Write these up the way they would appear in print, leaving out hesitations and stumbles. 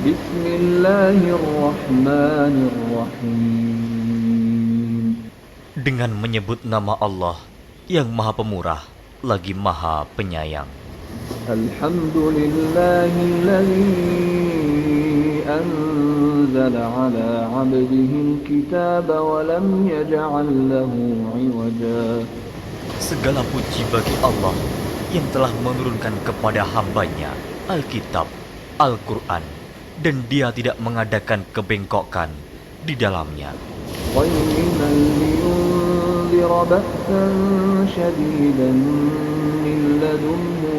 Bismillahirrahmanirrahim. Dengan menyebut nama Allah yang Maha Pemurah lagi Maha Penyayang. Alhamdulillahilladzi anzala ala 'abdihi al-kitaba wa lam yaj'al lahu 'iwaja. Segala puji bagi Allah yang telah menurunkan kepada hambanya Alkitab, Al-Quran, dan dia tidak mengadakan kebengkokan di dalamnya. قيما لينذر بأسا شديدا من لدنه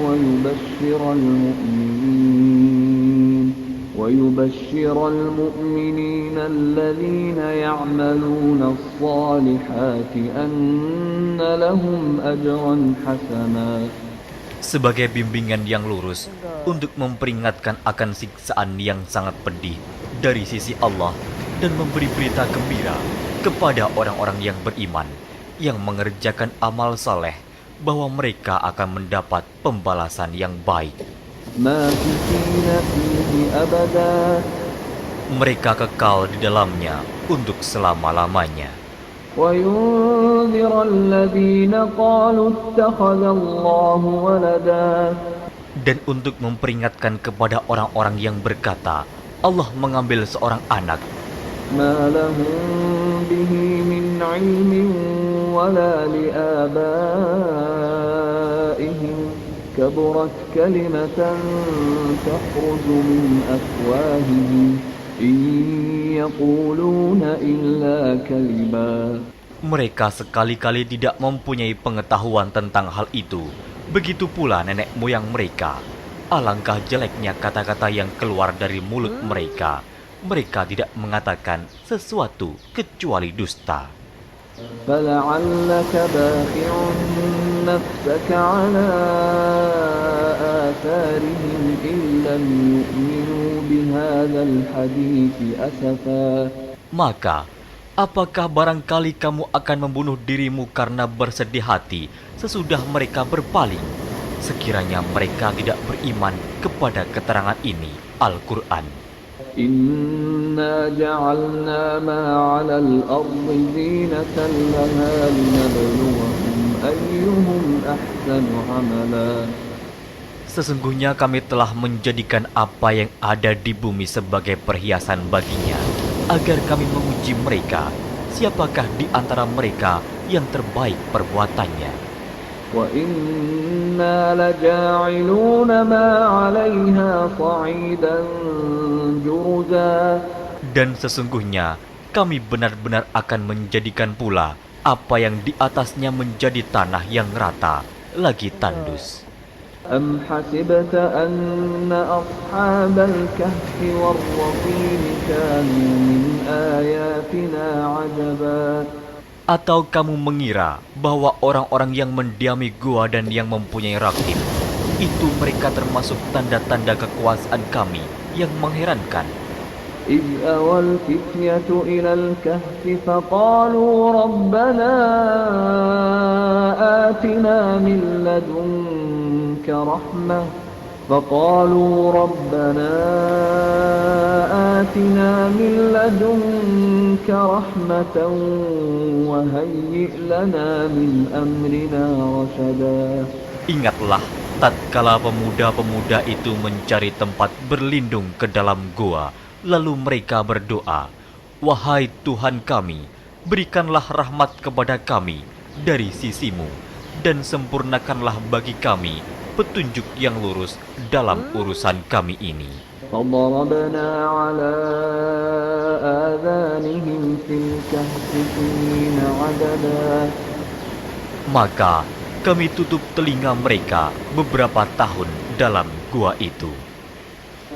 ويبشر المؤمنين الذين يعملون الصالحات أن لهم أجرا حسنا. Sebagai bimbingan yang lurus untuk memperingatkan akan siksaan yang sangat pedih dari sisi Allah dan memberi berita gembira kepada orang-orang yang beriman yang mengerjakan amal saleh bahwa mereka akan mendapat pembalasan yang baik. Mereka kekal di dalamnya untuk selama-lamanya. Dan untuk memperingatkan kepada orang-orang yang berkata, Allah mengambil seorang anak. ما لهم به من علم ولا لآبائهم كبرت كلمة تخرج من أفواههم إن يقولون إلا كذبا. Mereka sekali-kali tidak mempunyai pengetahuan tentang hal itu. Begitu pula nenek moyang mereka. Alangkah jeleknya kata-kata yang keluar dari mulut mereka. Mereka tidak mengatakan sesuatu kecuali dusta. فَلَعَلَّكَ بَاخِعٌ نَفْسَكَ عَلَى آثَارِهِمْ إِن لَّمْ يُؤْمِنُوا بِهَذَا الْحَدِيثِ أَسَفًا. Maka, apakah barangkali kamu akan membunuh dirimu karena bersedih hati sesudah mereka berpaling? Sekiranya mereka tidak beriman kepada keterangan ini, Al-Quran. Inna ja'alna ma 'alal ardi zinatan laha linabluwahum ayyuhum ahsanu 'amala. Sesungguhnya kami telah menjadikan apa yang ada di bumi sebagai perhiasan baginya, agar kami menguji mereka, siapakah di antara mereka yang terbaik perbuatannya. Wa inna laja'iluna ma 'alaiha sa'idan juruza. Dan sesungguhnya kami benar-benar akan menjadikan pula apa yang di atasnya menjadi tanah yang rata, lagi tandus. Am hasibta anna ashabal kahfi war-raqim kanu min ayatina 'ajaba. Atau kamu mengira bahwa orang-orang yang mendiami gua dan yang mempunyai rakib itu mereka termasuk tanda-tanda kekuasaan kami yang mengherankan? إذ أوى الفتية إلى الكهف فقالوا ربنا آتنا من لدنك رحمة وهيئ لنا من أمرنا رشدا. Ingatlah tatkala pemuda-pemuda itu mencari tempat berlindung ke dalam gua, lalu mereka berdoa, "Wahai Tuhan kami, berikanlah rahmat kepada kami dari sisimu, dan sempurnakanlah bagi kami petunjuk yang lurus dalam urusan kami ini." فضربنا على آذانهم في الكهف سنين عددا. Maka kami tutup telinga mereka beberapa tahun dalam gua itu.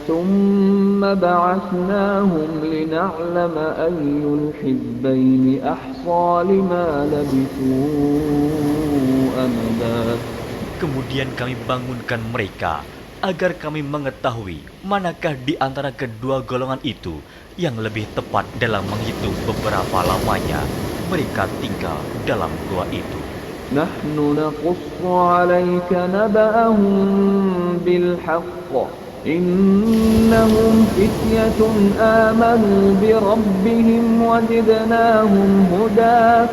ثم بعثناهم لنعلم أي الحزبين أحصى لما لبثوا أمدا. Kemudian kami bangunkan mereka agar kami mengetahui manakah di antara kedua golongan itu yang lebih tepat dalam menghitung beberapa lamanya mereka tinggal dalam gua itu. نحن نقص عليك نبأهم بالحق إنهم فتية آمنوا بربهم وزدناهم هدى.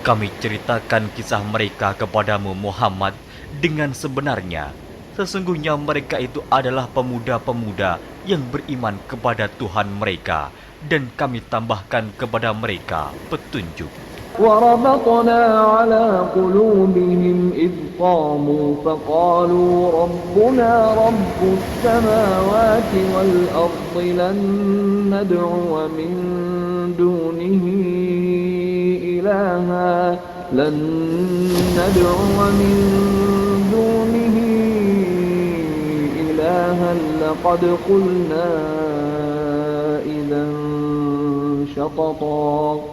Kami ceritakan kisah mereka kepadamu Muhammad dengan sebenarnya. Sesungguhnya mereka itu adalah pemuda-pemuda yang beriman kepada Tuhan mereka, dan kami tambahkan kepada mereka petunjuk. وربطنا على قلوبهم إذ قاموا فقالوا ربنا رب السماوات والأرض لن ندعو من دونه إلها لقد قلنا إذا شططا.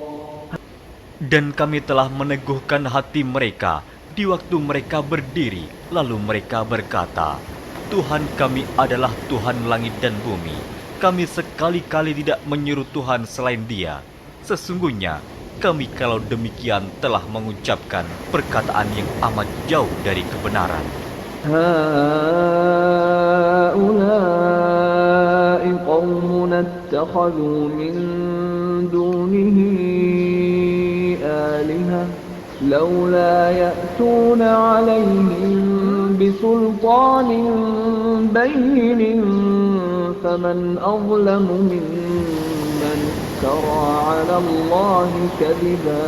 Dan kami telah meneguhkan hati mereka di waktu mereka berdiri, lalu mereka berkata, Tuhan kami adalah Tuhan langit dan bumi. Kami sekali-kali tidak menyeru Tuhan selain Dia. Sesungguhnya kami kalau demikian telah mengucapkan perkataan yang amat jauh dari kebenaran. هؤلاء قومنا اتخذوا من دونه آلهة لولا يأتون عليهم بسلطان بين فمن أظلم ممن افترى على الله كذبا.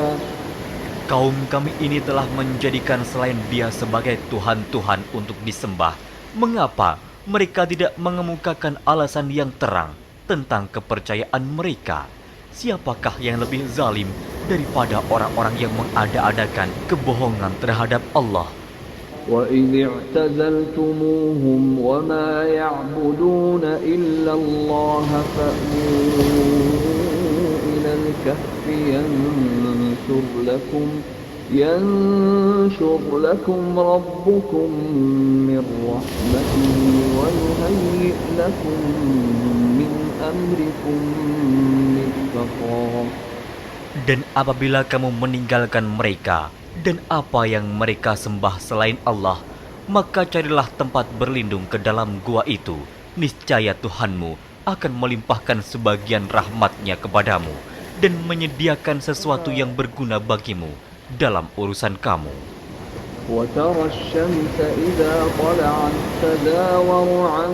Kaum kami ini telah menjadikan selain Dia sebagai Tuhan-Tuhan untuk disembah. Mengapa mereka tidak mengemukakan alasan yang terang tentang kepercayaan mereka? Siapakah yang lebih zalim daripada orang-orang yang mengada-adakan kebohongan terhadap Allah? وَإِذِ اعْتَزَلْتُمُوهُمْ وَمَا يَعْبُدُونَ إِلَّا اللَّهَ فَأْوُوا إِلَى الْكَهْفِ ينشر لكم ربكم من رحمته ويهيئ لكم من أمركم مرفقا. Dan apabila kamu meninggalkan mereka dan apa yang mereka sembah selain Allah, maka carilah tempat berlindung ke dalam gua itu. Niscaya Tuhanmu akan melimpahkan sebagian rahmatnya kepadamu dan menyediakan sesuatu yang berguna bagimu dalam urusan kamu. وترى الشمس إذا طلعت تزاور عن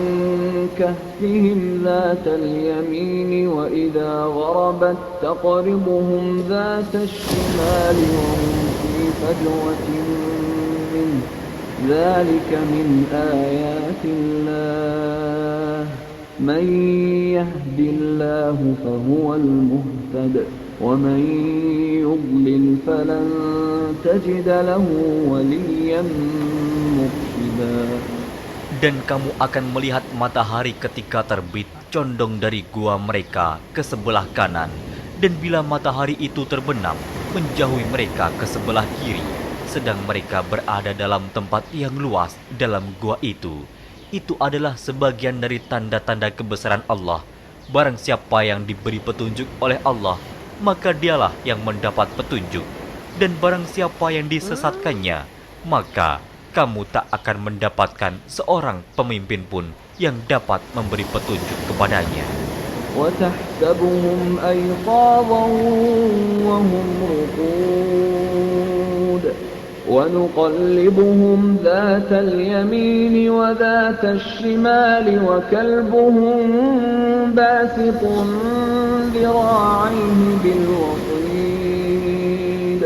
كهفهم ذات اليمين وإذا غربت تقرضهم ذات الشمال وهم في فجوة منه ذلك من آيات الله من يهد الله فهو المهتد ومن يضلل فلن تجد له وليا مرشدا. Dan kamu akan melihat matahari ketika terbit condong dari gua mereka ke sebelah kanan, dan bila matahari itu terbenam menjauhi mereka ke sebelah kiri, sedang mereka berada dalam tempat yang luas dalam gua itu. Itu adalah sebagian dari tanda-tanda kebesaran Allah. Barang siapa yang diberi petunjuk oleh Allah, maka dialah yang mendapat petunjuk. Dan barang siapa yang disesatkannya, maka kamu tak akan mendapatkan seorang pemimpin pun yang dapat memberi petunjuk kepadanya. وَتَحْسَبُهُمْ أَيْقَاظًا وَهُمْ رُقُودٌ وَنُقَلِّبُهُمْ ذَاتَ الْيَمِينِ وَذَاتَ الشِّمَالِ وَكَلْبُهُمْ بَاسِطٌ ذِرَاعَيْهِ بِالْوَصِيدِ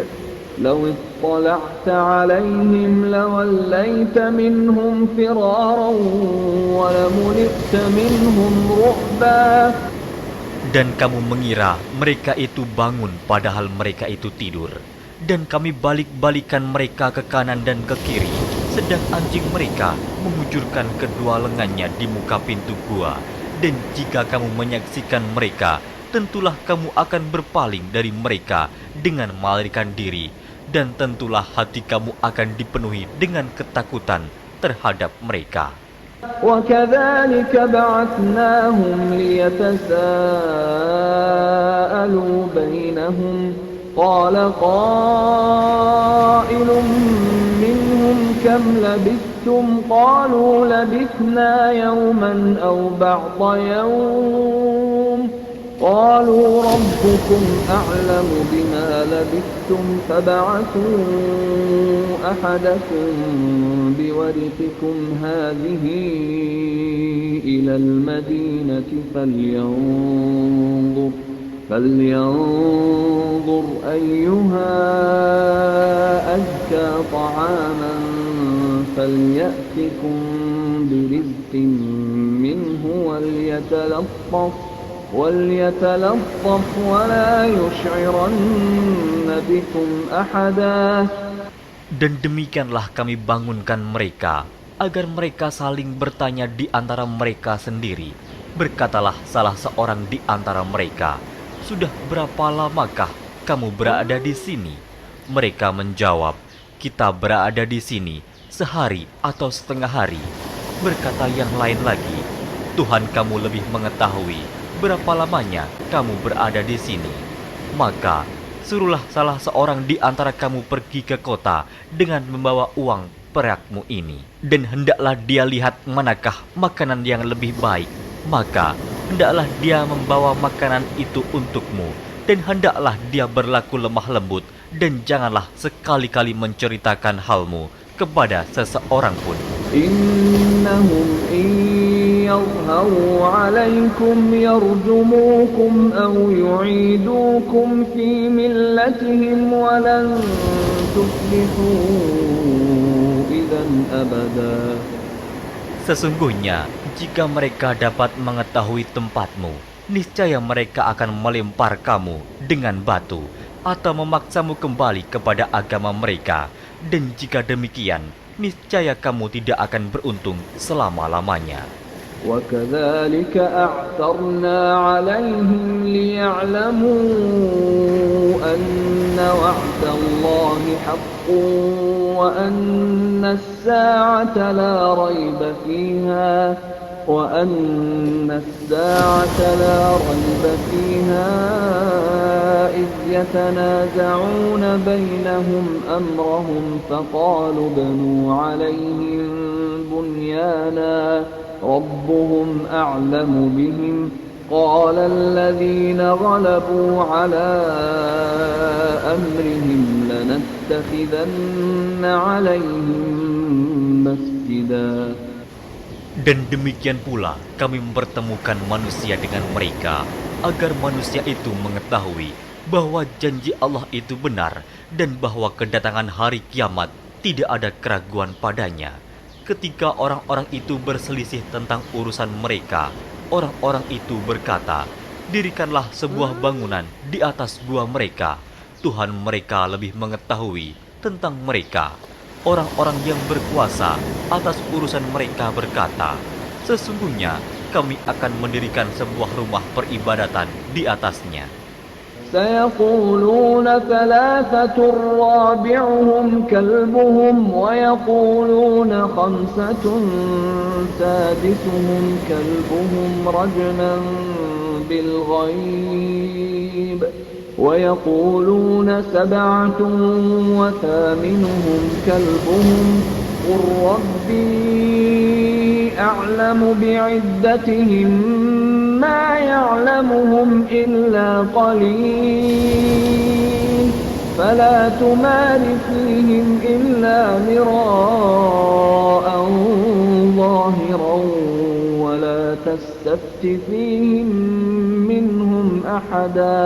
لَوِ اطَّلَعْتَ عَلَيْهِمْ لَوَلَّيْتَ مِنْهُمْ فِرَارًا وَلَمُلِئْتَ مِنْهُمْ رُعْبًا. Dan kamu mengira mereka itu bangun padahal mereka itu tidur. Dan kami balik-balikan mereka ke kanan dan ke kiri, sedang anjing mereka memujurkan kedua lengannya di muka pintu gua. Dan jika kamu menyaksikan mereka, tentulah kamu akan berpaling dari mereka dengan melarikan diri, dan tentulah hati kamu akan dipenuhi dengan ketakutan terhadap mereka. وَكَذَلِكَ بَعَثْنَاهُمْ لِيَتَسَاءَلُوا بَيْنَهُمْ قَالَ قَائِلٌ مِّنْهُمْ كَمْ لَبِثْتُمْ لبثتم قالوا لبثنا يوما أو بعض يوم قالوا ربكم أعلم بما لبثتم فابعثوا أحدكم بورقكم هذه إلى المدينة فلينظر أيها أزكى طعاما فليأتكم برزق منه وليتلطف ولا يشعرن بكم أحدا. Dan demikianlah kami bangunkan mereka, agar mereka saling bertanya di antara mereka sendiri. Berkatalah salah seorang di antara mereka, "Sudah berapa lamakah kamu berada di sini?" Mereka menjawab, "Kita berada di sini sehari atau setengah hari." Berkata yang lain lagi, "Tuhan kamu lebih mengetahui berapa lamanya kamu berada di sini. Maka suruhlah salah seorang di antara kamu pergi ke kota dengan membawa uang perakmu ini, dan hendaklah dia lihat manakah makanan yang lebih baik. Maka hendaklah dia membawa makanan itu untukmu, dan hendaklah dia berlaku lemah lembut, dan janganlah sekali-kali menceritakan halmu kepada seseorang pun. Innahum يظهروا عليكم يرجموكم أو يعيدوكم في ملتهم ولن تفلحوا إذا أبدا. Sesungguhnya, jika mereka dapat mengetahui tempatmu, niscaya mereka akan melempar kamu dengan batu atau memaksamu kembali kepada agama mereka. Dan jika demikian, niscaya kamu tidak akan beruntung selama-lamanya. وَكَذَلِكَ أَعْثَرْنَا عَلَيْهِمْ لِيَعْلَمُوا أَنَّ وَعْدَ اللَّهِ حَقٌّ وَأَنَّ السَّاعَةَ لَا رَيْبَ فِيهَا إِذْ يَتَنَازَعُونَ بَيْنَهُمْ أَمْرَهُمْ فَقَالُوا ابْنُوا عَلَيْهِمْ بُنْيَانًا رَبُّهُمْ أَعْلَمُ بِهِمْ قَالَ الَّذِينَ غَلَبُوا عَلَى أَمْرِهِمْ لَنَتَّخِذَنَّ عَلَيْهِمْ مَسْجِدًا. Dan demikian pula kami mempertemukan manusia dengan mereka, agar manusia itu mengetahui bahwa janji Allah itu benar, dan bahwa kedatangan hari kiamat tidak ada keraguan padanya. Ketika orang-orang itu berselisih tentang urusan mereka, orang-orang itu berkata, "Dirikanlah sebuah bangunan di atas gua mereka. Tuhan mereka lebih mengetahui tentang mereka." Orang-orang yang berkuasa atas urusan mereka berkata, "Sesungguhnya kami akan mendirikan sebuah rumah peribadatan di atasnya." سيقولون ثلاثة رابعهم كلبهم ويقولون خمسة سادسهم كلبهم رجما بالغيب ويقولون سبعة وثامنهم كلبهم قل ربي أعلم بعدتهم ما يعلمهم إلا قليل فلا تمار فيهم إلا مراء ظاهرا ولا تستفت فيهم منهم أحدا.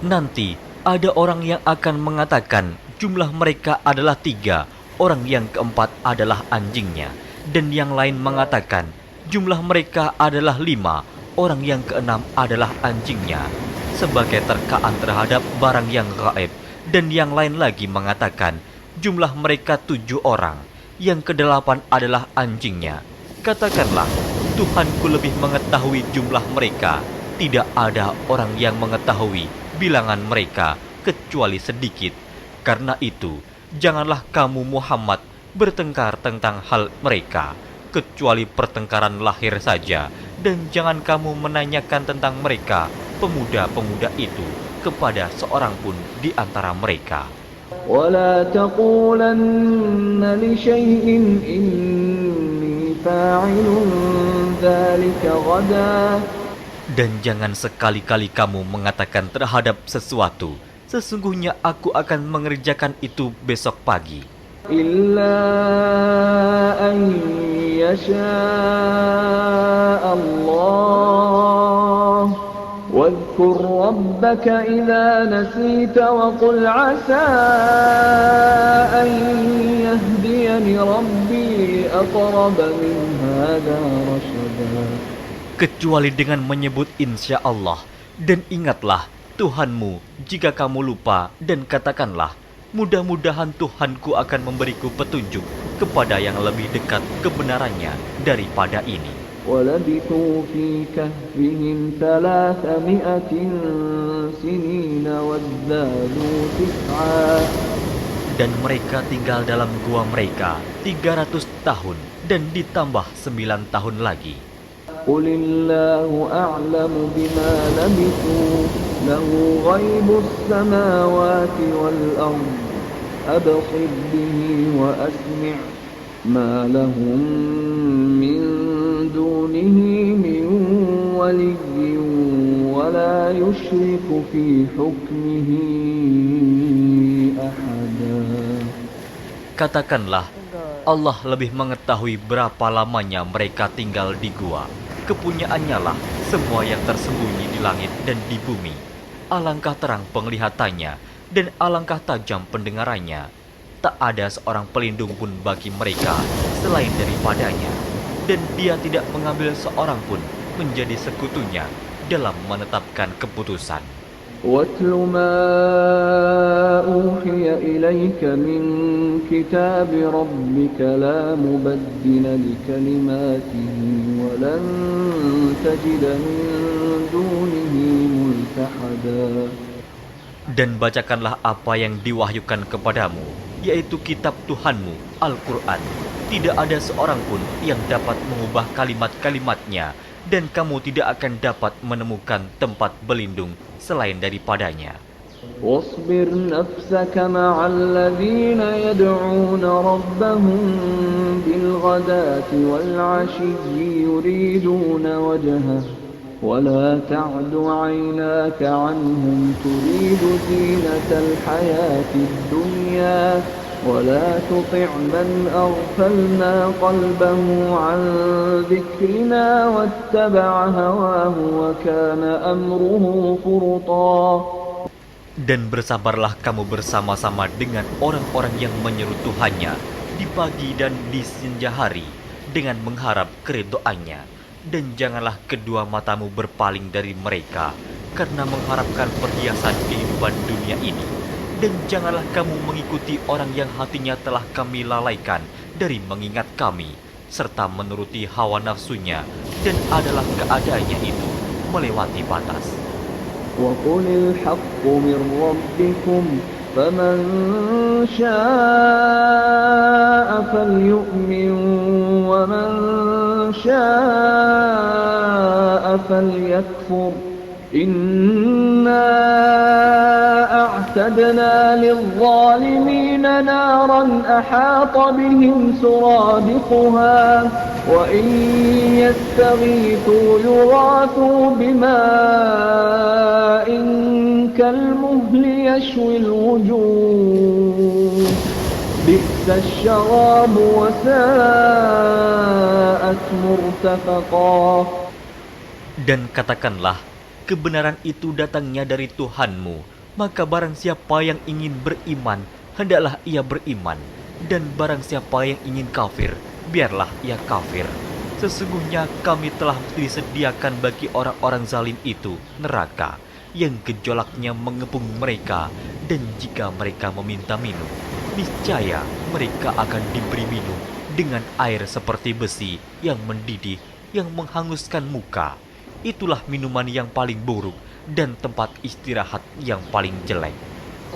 Nanti ada orang yang akan mengatakan jumlah mereka adalah 3, orang yang keempat adalah anjingnya, dan yang lain mengatakan jumlah mereka adalah 5, orang yang keenam adalah anjingnya, sebagai terkaan terhadap barang yang gaib. Dan yang lain lagi mengatakan jumlah mereka 7 orang, yang ke-8 adalah anjingnya. Katakanlah, Tuhanku lebih mengetahui jumlah mereka. Tidak ada orang yang mengetahui bilangan mereka kecuali sedikit. Karena itu, janganlah kamu Muhammad bertengkar tentang hal mereka, kecuali pertengkaran lahir saja, dan jangan kamu menanyakan tentang mereka, pemuda-pemuda itu, kepada seorang pun di antara mereka. ولا تقولن لشيء إني فاعل ذلك غدا. Dan jangan sekali-kali kamu mengatakan terhadap sesuatu, sesungguhnya aku akan mengerjakan itu besok pagi. إلا أن يشاء الله واذكر ربك إذا نسيت وقل عسى أن يهديني ربي لأقرب من هذا رشدا. Kecuali dengan menyebut insya Allah, dan ingatlah Tuhanmu jika kamu lupa, dan katakanlah, mudah-mudahan Tuhanku akan memberiku petunjuk kepada yang lebih dekat kebenarannya daripada ini. وَلَبِثُوا فِي كَهْفِهِمْ 300 سِنِينَ وَازْدَادُوا تِسْعًا. Dan mereka tinggal dalam gua mereka 300 tahun dan ditambah 9 tahun lagi. قُلِ اللَّهُ أَعْلَمُ بِمَا لَبِثُوا لَهُ غَيْبُ السَّمَاوَاتِ وَالْأَرْضِ أَبْصِرْ بِهِ وَأَسْمِعْ مَا لَهُم مِّن دُونِهِ مِن وَلِيٍّ وَلَا يُشْرِكُ فِي حُكْمِهِ أَحَدًا. Katakanlah, Allah lebih mengetahui berapa lamanya mereka tinggal di gua. Kepunyaannya lah semua yang tersembunyi di langit dan di bumi. Alangkah terang penglihatannya dan alangkah tajam pendengarannya. Tak ada seorang pelindung pun bagi mereka selain daripadanya. Dan dia tidak mengambil seorang pun menjadi sekutunya dalam menetapkan keputusan. وَاتْلُ مَا أُوحِيَ إِلَيْكَ مِنْ كِتَابِ رَبِّكَ لَا مُبَدِّلَ لِكَلِمَاتِهِ وَلَنْ تَجِدَ مِنْ دُونِهِ مُلْتَحَدًا. Dan bacakanlah apa yang diwahyukan kepadamu, yaitu kitab Tuhanmu, Al-Quran. Tidak ada seorang pun yang dapat mengubah kalimat-kalimatnya, dan kamu tidak akan dapat menemukan tempat berlindung selain daripadanya. واصبر نفسك مع الذين يدعون ربهم بالغداة والعشي يريدون وجهه ولا تعد عيناك عنهم تريد زينة الحياة الدنيا ولا تطع من أغفلنا قلبه عن ذكرنا واتبع هواه وكان أمره فرطا. Dan bersabarlah kamu bersama-sama dengan orang-orang yang menyeru Tuhannya di pagi dan di senja hari dengan mengharap keridhoannya. Dan janganlah kedua matamu berpaling dari mereka karena mengharapkan perhiasan kehidupan dunia ini. Dan janganlah kamu mengikuti orang yang hatinya telah kami lalaikan dari mengingat kami, serta menuruti hawa nafsunya, dan adalah keadaannya itu melewati batas. وَقُلِ الْحَقُّ مِنْ رَبِّكُمْ فَمَنْ شَاءَ فَلْيُؤْمِنْ وَمَنْ شَاءَ فَلْيَكْفُرْ إِنَّا أَعْتَدْنَا لِلظَّالِمِينَ نَارًا أَحَاطَ بِهِمْ سُرَادِقُهَا وَإِنْ يَسْتَغِيثُوا يُغَاثُوا بِمَاءٍ كَالْمُهْلِ يَشْوِي الْوُجُوهَ بِئْسَ الشَّرَابُ وَسَاءَتْ مُرْتَفَقًا. Dan katakanlah, kebenaran itu datangnya dari Tuhanmu, maka barang siapa yang ingin beriman, hendaklah ia beriman, dan barang siapa yang ingin kafir, biarlah ia kafir. Sesungguhnya kami telah disediakan bagi orang-orang zalim itu neraka, yang gejolaknya mengepung mereka, dan jika mereka meminta minum, niscaya mereka akan diberi minum dengan air seperti besi yang mendidih, yang menghanguskan muka. Itulah minuman yang paling buruk dan tempat istirahat yang paling jelek.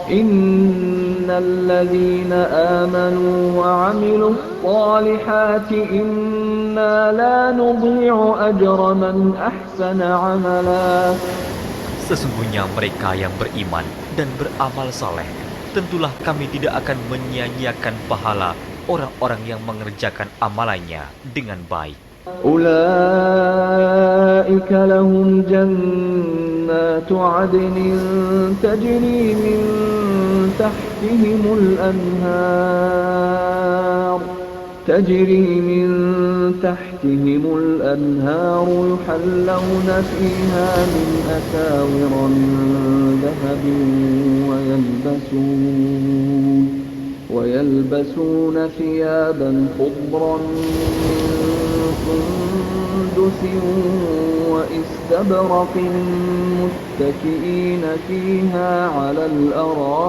Innalladzina amanu wa 'amilus shalihati inna la nudhi'u ajra man ahsana 'amala. Sesungguhnya mereka yang beriman dan beramal saleh, tentulah kami tidak akan menyia-nyiakan pahala orang-orang yang mengerjakan amalannya dengan baik. أولئك لهم جنات عدن تجري من تحتهم الأنهار يحلون فيها من أساور من ذهب ويلبسون ثيابا خضرا من سندس واستبرق متكئين فيها على الأرائك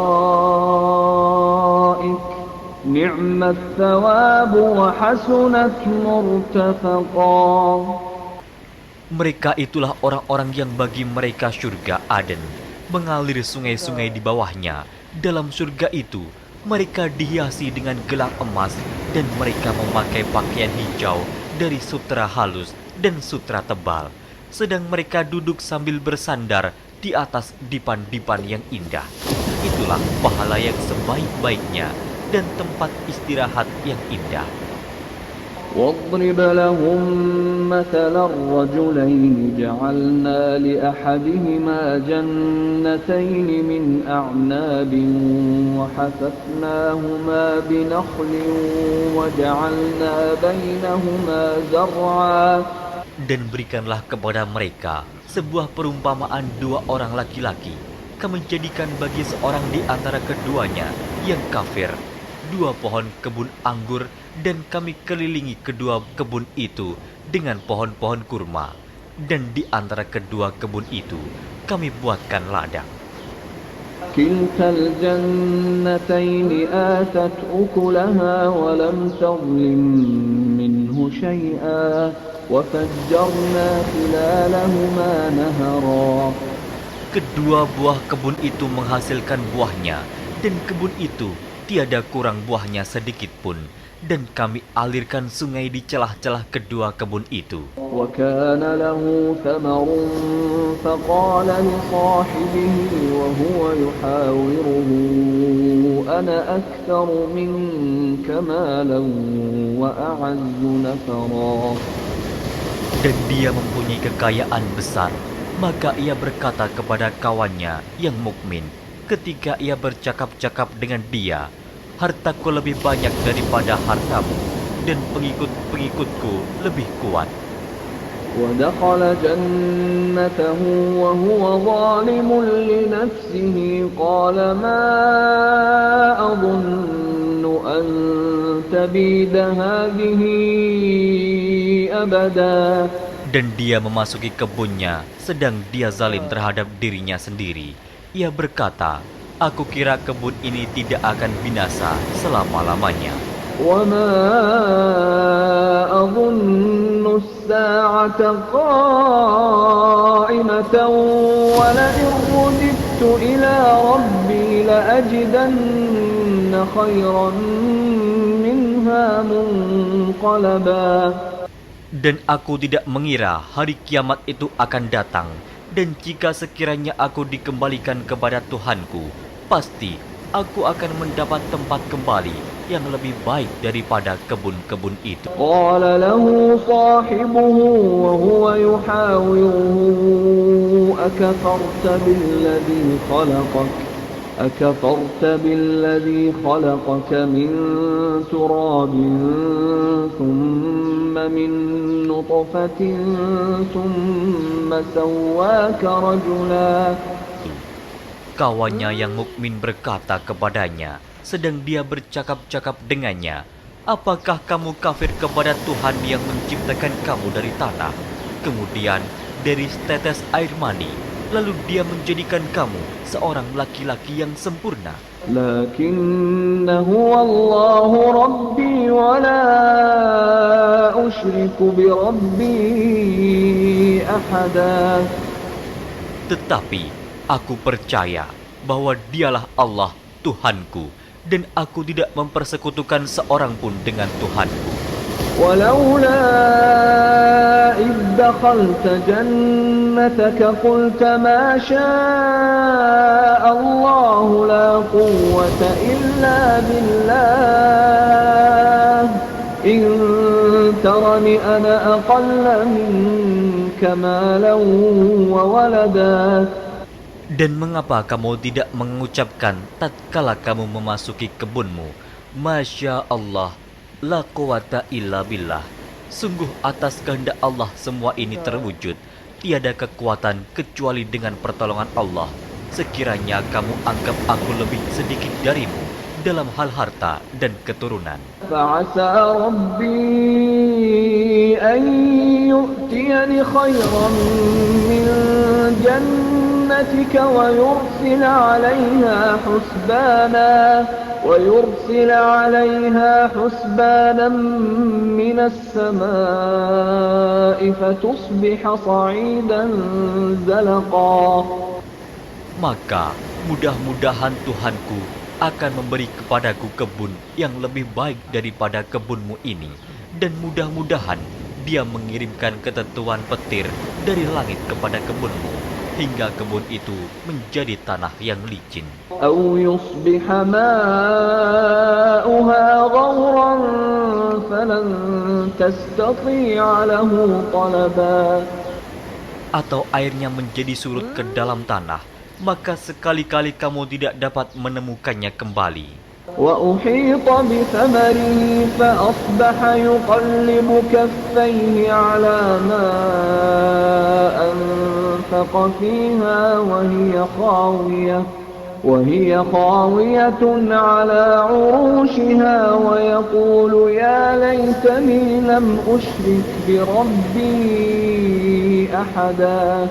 نعم الثواب وحسنت مرتفقا. Mereka itulah orang-orang yang bagi mereka surga Aden, mengalir sungai-sungai di bawahnya. Dalam surga itu, mereka dihiasi dengan gelang emas dan mereka memakai pakaian hijau dari sutra halus dan sutra tebal. Sedang mereka duduk sambil bersandar di atas dipan-dipan yang indah. Itulah pahala yang sebaik-baiknya dan tempat istirahat yang indah. واضرب لهم مثل الرجلين جعلنا لأحدهما جنتين من أعناب وحففناهما بنخل وجعلنا بينهما زرعا. Dan berikanlah kepada mereka sebuah perumpamaan dua orang laki-laki. Kami jadikan bagi seorang di antara keduanya yang kafir dua pohon kebun anggur, dan kami kelilingi kedua kebun itu dengan pohon-pohon kurma, dan di antara kedua kebun itu kami buatkan ladang. كلتا الجنتين آتت أكلها ولم تظلم منه شيئا وفجرنا خلالهما نهرا. Kedua buah kebun itu menghasilkan buahnya, dan kebun itu tiada kurang buahnya sedikit pun, dan kami alirkan sungai di celah-celah kedua kebun itu. وكان له ثمر فقال لصاحبه وهو يحاوره أنا أكثر منك مالا وأعز نفرا. Dan dia mempunyai kekayaan besar, maka ia berkata kepada kawannya yang mukmin ketika ia bercakap-cakap dengan dia, hartaku lebih banyak daripada hartamu, dan pengikut-pengikutku lebih kuat. ودخل جنته وهو ظالم لنفسه قال ما أظن أن تبيد هذه أبدا. Dan dia memasuki kebunnya sedang dia zalim terhadap dirinya sendiri. Ia berkata, aku kira kebun ini tidak akan binasa selama-lamanya. وَمَا أَظُنُّ السَّاعَةَ قَائِمَةً وَلَئِن رُّدِدتُّ إِلَى رَبِّي لَأَجِدَنَّ خَيْرًا مِنْهَا مُنقَلَبًا. Dan aku tidak mengira hari kiamat itu akan datang. Dan jika sekiranya aku dikembalikan kepada Tuhanku, pasti aku akan mendapat tempat kembali yang lebih baik daripada kebun-kebun itu. قال له صاحبه وهو يحاوره أكفرت بالذي خلقك من تراب ثم من نطفة ثم سواك رجلا. Kawannya yang mukmin berkata kepadanya, sedang dia bercakap-cakap dengannya, apakah kamu kafir kepada Tuhan yang menciptakan kamu dari tanah, kemudian dari setetes air mani, lalu dia menjadikan kamu seorang laki-laki yang sempurna? Lakinna huwa Allahu Rabbi wa la usyriku bi Rabbi ahada. Tetapi aku percaya bahwa dialah Allah Tuhanku, dan aku tidak mempersekutukan seorang pun dengan Tuhanku. ولولا إذ دخلت جنتك قلت ما شاء الله لا قوة إلا بالله إن ترني أنا أقل منك مالا وولدا. Dan mengapa kamu tidak mengucapkan tatkala kamu memasuki kebunmu, Masya Allah, la quwata illa billah. Sungguh atas kehendak Allah semua ini terwujud. Tiada kekuatan kecuali dengan pertolongan Allah. Sekiranya kamu anggap aku lebih sedikit darimu dalam hal harta dan keturunan. فعسى ربي أن يؤتيني خيرا من جنتك ويرسل عليها حسبانا من السماء فتصبح صعيدا زلقا. Maka mudah-mudahan Tuhanku akan memberi kepadaku kebun yang lebih baik daripada kebunmu ini, dan mudah-mudahan Dia mengirimkan ketentuan petir dari langit kepada kebunmu hingga kebun itu menjadi tanah yang licin. أو يصبح ماؤها غورا فلن تستطيع له طلبا. Atau airnya menjadi surut ke dalam tanah, maka sekali-kali kamu tidak dapat menemukannya kembali. وأحيط بثمره فأصبح يقلب كفيه على ما أنفق فيها وهي خاوية على عروشها ويقول يا ليتني لم أشرك بربي أحدا.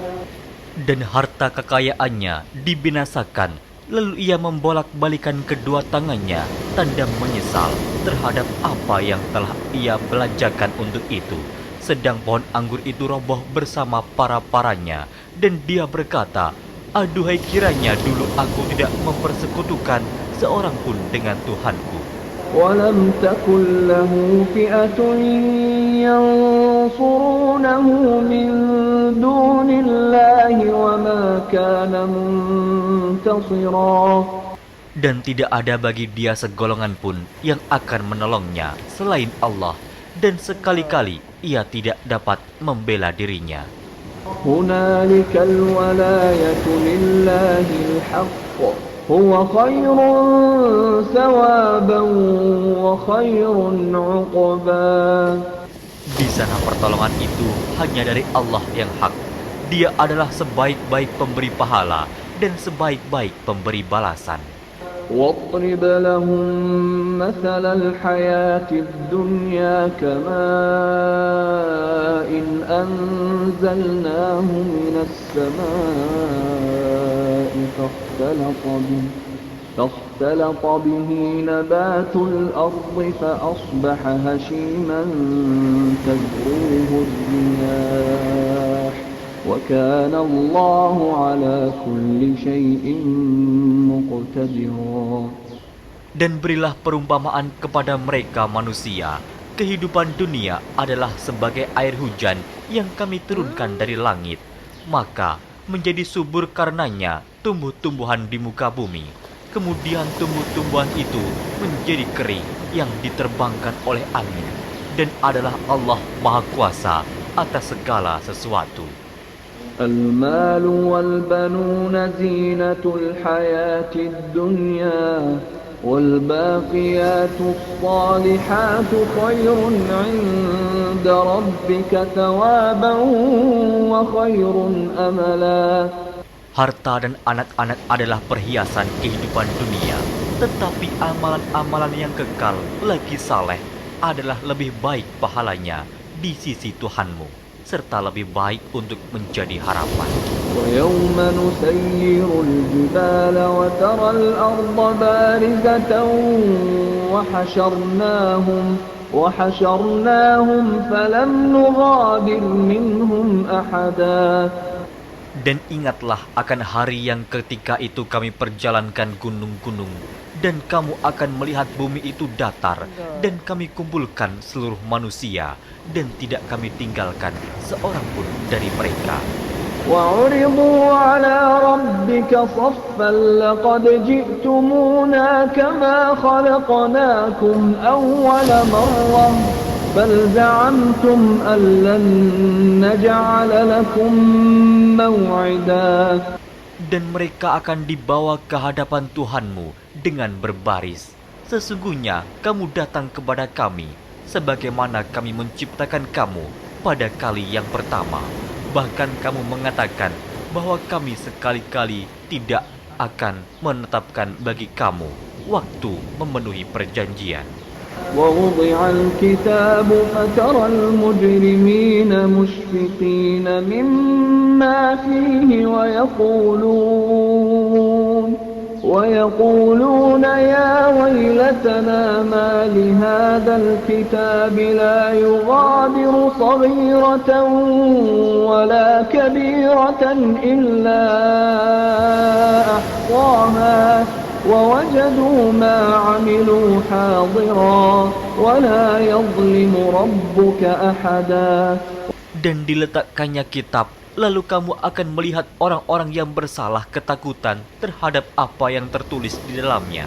Dan harta kekayaannya dibinasakan, lalu ia membolak-balikan kedua tangannya, tanda menyesal terhadap apa yang telah ia belanjakan untuk itu. Sedang pohon anggur itu roboh bersama para-paranya, dan dia berkata, aduhai kiranya dulu aku tidak mempersekutukan seorang pun dengan Tuhanku. ولم تكن له فئة ينصرونه من دون الله وما كان منتصرا. Dan tidak ada bagi dia segolongan pun yang akan menolongnya selain Allah, dan sekali-kali ia tidak dapat membela dirinya. هنالك الولاية لله الحق هو خير ثوابا وخير عقبا. Di sana pertolongan itu hanya dari Allah yang hak. Dia adalah sebaik-baik pemberi pahala dan sebaik-baik pemberi balasan. واضرب لهم مثل الحياة الدنيا كماء أنزلناه من السماء فاختلط به نبات الأرض فأصبح هشيما تذروه الرياح وكان الله على كل شيء مقتدرا. Dan berilah perumpamaan kepada mereka manusia. Kehidupan dunia adalah sebagai air hujan yang kami turunkan dari langit. Maka menjadi subur karenanya tumbuh-tumbuhan di muka bumi. Kemudian tumbuh-tumbuhan itu menjadi kering yang diterbangkan oleh angin. Dan adalah Allah Maha Kuasa atas segala sesuatu. المال والبنون زينة الحياة الدنيا والباقيات الصالحات خير عند ربك ثوابا وخير أملا. Harta dan anak-anak adalah perhiasan kehidupan dunia, tetapi amalan-amalan yang kekal lagi saleh adalah lebih baik pahalanya di sisi Tuhanmu, serta lebih baik untuk menjadi harapan. ويوم نسير الجبال وترى الأرض بارزة وحشرناهم فلم نغادر منهم أحدا. Dan ingatlah akan hari yang ketika itu kami perjalankan gunung-gunung, dan kamu akan melihat bumi itu datar, dan kami kumpulkan seluruh manusia, dan tidak kami tinggalkan seorang pun dari mereka. وعرضوا على ربك صفا لقد جئتمونا كما خلقناكم أول مرة بل زعمتم أن لن نجعل لكم موعدا. Dan mereka akan dibawa ke hadapan Tuhanmu dengan berbaris. Sesungguhnya kamu datang kepada kami, sebagaimana kami menciptakan kamu pada kali yang pertama. Bahkan kamu mengatakan bahwa kami sekali-kali tidak akan menetapkan bagi kamu waktu memenuhi perjanjian. ووضع الكتاب فترى المجرمين مشفقين مما فيه ويقولون يا ويلتنا ما لهذا الكتاب لا يغادر صغيرة ولا كبيرة إلا أحصاها ووجدوا ما عملوا حاضرا ولا يظلم ربك أحدا. Dan diletakkannya kitab, lalu kamu akan melihat orang-orang yang bersalah ketakutan terhadap apa yang tertulis di dalamnya.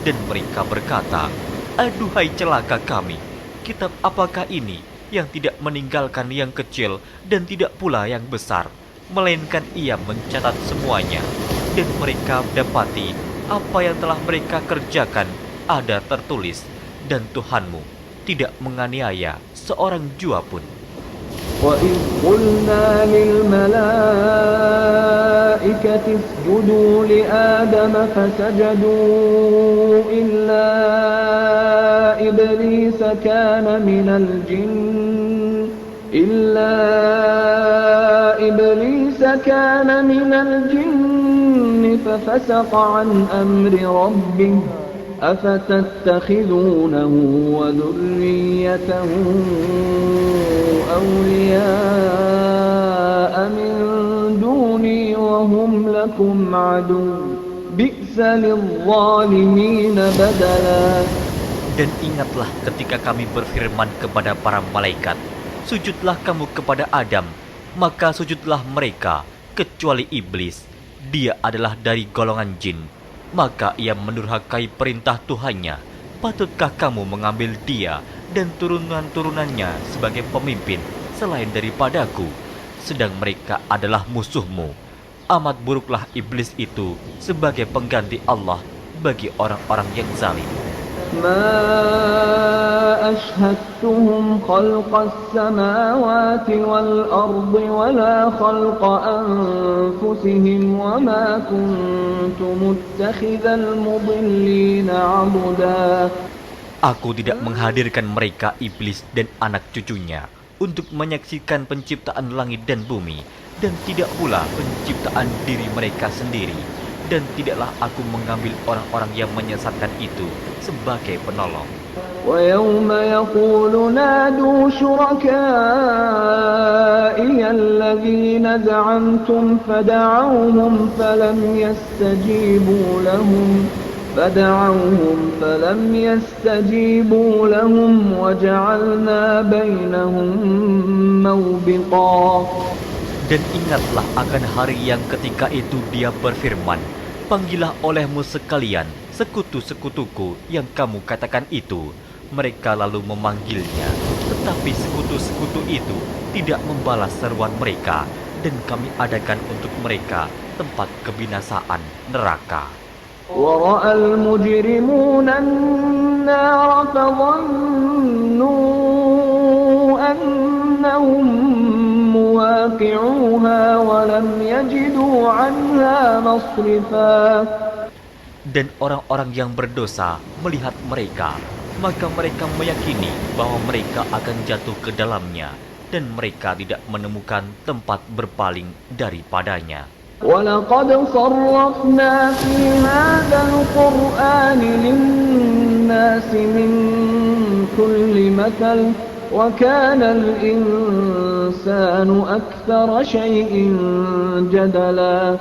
Dan mereka berkata, aduhai celaka kami, kitab apakah ini yang tidak meninggalkan yang kecil dan tidak pula yang besar, melainkan ia mencatat semuanya. Dan mereka dapati apa yang telah mereka kerjakan ada tertulis, dan Tuhanmu tidak menganiaya seorang jua pun. وَإِذْ قُلْنَا لِلْمَلَائِكَةِ اسْجُدُوا لِآدَمَ فَسَجَدُوا إِلَّا إِبْلِيسَ كَانَ مِنَ الْجِنِّ فَفَسَقَ عَنْ أَمْرِ رَبِّهِ أَفَتَتَّخِذُونَهُ وَذُرِّيَّتَهُ أَوْلِيَاءَ مِن دُونِي وَهُمْ لَكُمْ عَدُوٌّ بِئْسَ لِلظَّالِمِينَ بَدَلًا. Dan ingatlah ketika kami berfirman kepada para malaikat, sujudlah kamu kepada Adam, maka sujudlah mereka, kecuali iblis. Dia adalah dari golongan jin. Maka ia mendurhakai perintah Tuhannya. Patutkah kamu mengambil dia dan turunan-turunannya sebagai pemimpin selain daripadaku, sedang mereka adalah musuhmu? Amat buruklah iblis itu sebagai pengganti Allah bagi orang-orang yang zalim. ما أشهدتهم خلق السماوات والأرض ولا خلق أنفسهم وما كنت متخذ المضلين عضدا. Aku tidak menghadirkan mereka iblis dan anak cucunya untuk menyaksikan penciptaan langit dan bumi, dan tidak pula penciptaan diri mereka sendiri. Dan tidaklah aku mengambil orang-orang yang menyesatkan itu sebagai penolong. وَيَوْمَ يَقُولُ نَادُوا شُرَكَائِيَ الَّذِينَ زَعَمْتُمْ فَدَعَوْهُمْ فَلَمْ يَسْتَجِيبُوا لَهُمْ وَجَعَلْنَا بَيْنَهُمْ مَوْبِقًا. Dan ingatlah akan hari yang ketika itu dia berfirman, panggillah olehmu sekalian sekutu-sekutuku yang kamu katakan itu. Mereka lalu memanggilnya, tetapi sekutu-sekutu itu tidak membalas seruan mereka, dan kami adakan untuk mereka tempat kebinasaan neraka. وَرَأَى الْمُجْرِمُونَ النَّارَ فَظَنُّوا أَنَّهُمْ مُوَاقِعُوهَا وَلَمْ يَجِدُوا عَنْهَا مَصْرِفًا. Dan orang-orang yang berdosa melihat mereka, maka mereka meyakini bahwa mereka akan jatuh ke dalamnya, dan mereka tidak menemukan tempat berpaling daripadanya. وَلَقَدْ صَرَّفْنَا فِي هَذَا الْقُرْآنِ لِلنَّاسِ مِنْ كُلِّ مَثَلٍ وكان الإنسان أكثر شيء جدلا.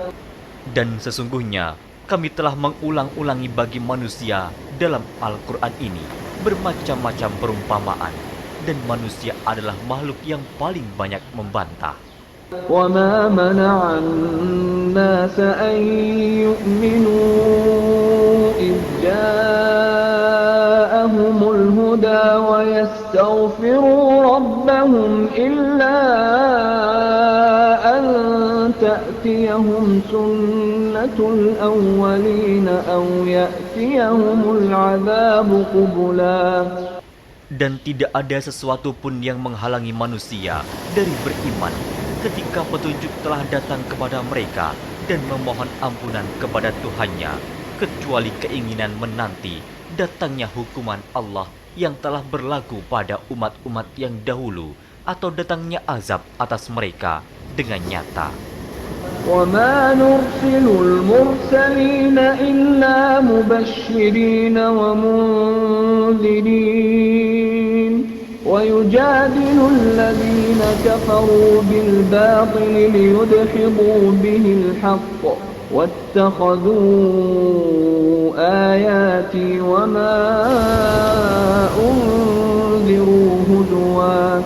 Dan sesungguhnya kami telah mengulang-ulangi bagi manusia dalam Al-Quran ini bermacam-macam perumpamaan, dan manusia adalah makhluk yang paling banyak membantah. وما منع الناس أن يؤمنوا إذ جاءهم الهدى ويستغفروا ربهم إلا أن تأتيهم سنة الأولين أو يأتيهم العذاب قبلا. Dan tidak ada sesuatu pun yang menghalangi manusia dari beriman ketika petunjuk telah datang kepada mereka dan memohon ampunan kepada Tuhannya, kecuali keinginan menanti datangnya hukuman Allah yang telah berlaku pada umat-umat yang dahulu, atau datangnya azab atas mereka dengan nyata. وَمَا نُرْسِلُ الْمُرْسَلِينَ إِلَّا مُبَشِّرِينَ وَمُنذِرِينَ وَيُجَادِلُ الَّذِينَ كَفَرُوا بِالْبَاطِلِ لِيُدْحِضُوا بِهِ الْحَقَّ وَاتَّخَذُوا آيَاتِي وَمَا أُنذِرُوا هُزُوًا.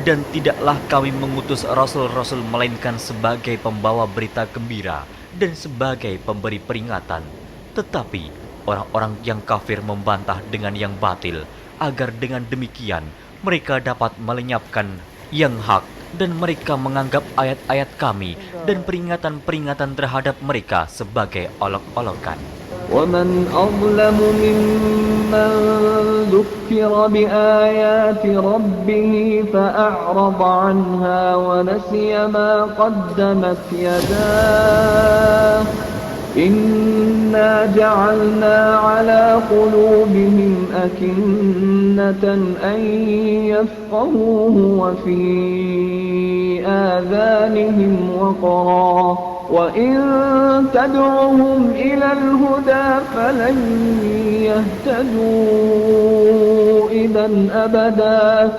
Dan tidaklah kami mengutus rasul-rasul melainkan sebagai pembawa berita gembira dan sebagai pemberi peringatan. Tetapi orang-orang yang kafir membantah dengan yang batil, agar dengan demikian mereka dapat melenyapkan yang hak, dan mereka menganggap ayat-ayat kami dan peringatan-peringatan terhadap mereka sebagai olok-olokan. وَمَنْ أَظْلَمُ مِمَّنْ ذُكِّرَ بِآيَاتِ رَبِّهِ فَأَعْرَضَ عَنْهَا وَنَسِيَ مَا قَدَّمَتْ يَدَاهُ إِنَّا جَعَلْنَا عَلَى قُلُوبِهِمْ أَكِنَّةً أَنْ يَفْقَهُوهُ وَفِي آذَانِهِمْ وَقْرًا وَإِنْ تَدْعُهُمْ إِلَى الْهُدَى فَلَنْ يَهْتَدُوا إِذًا أَبَدًا.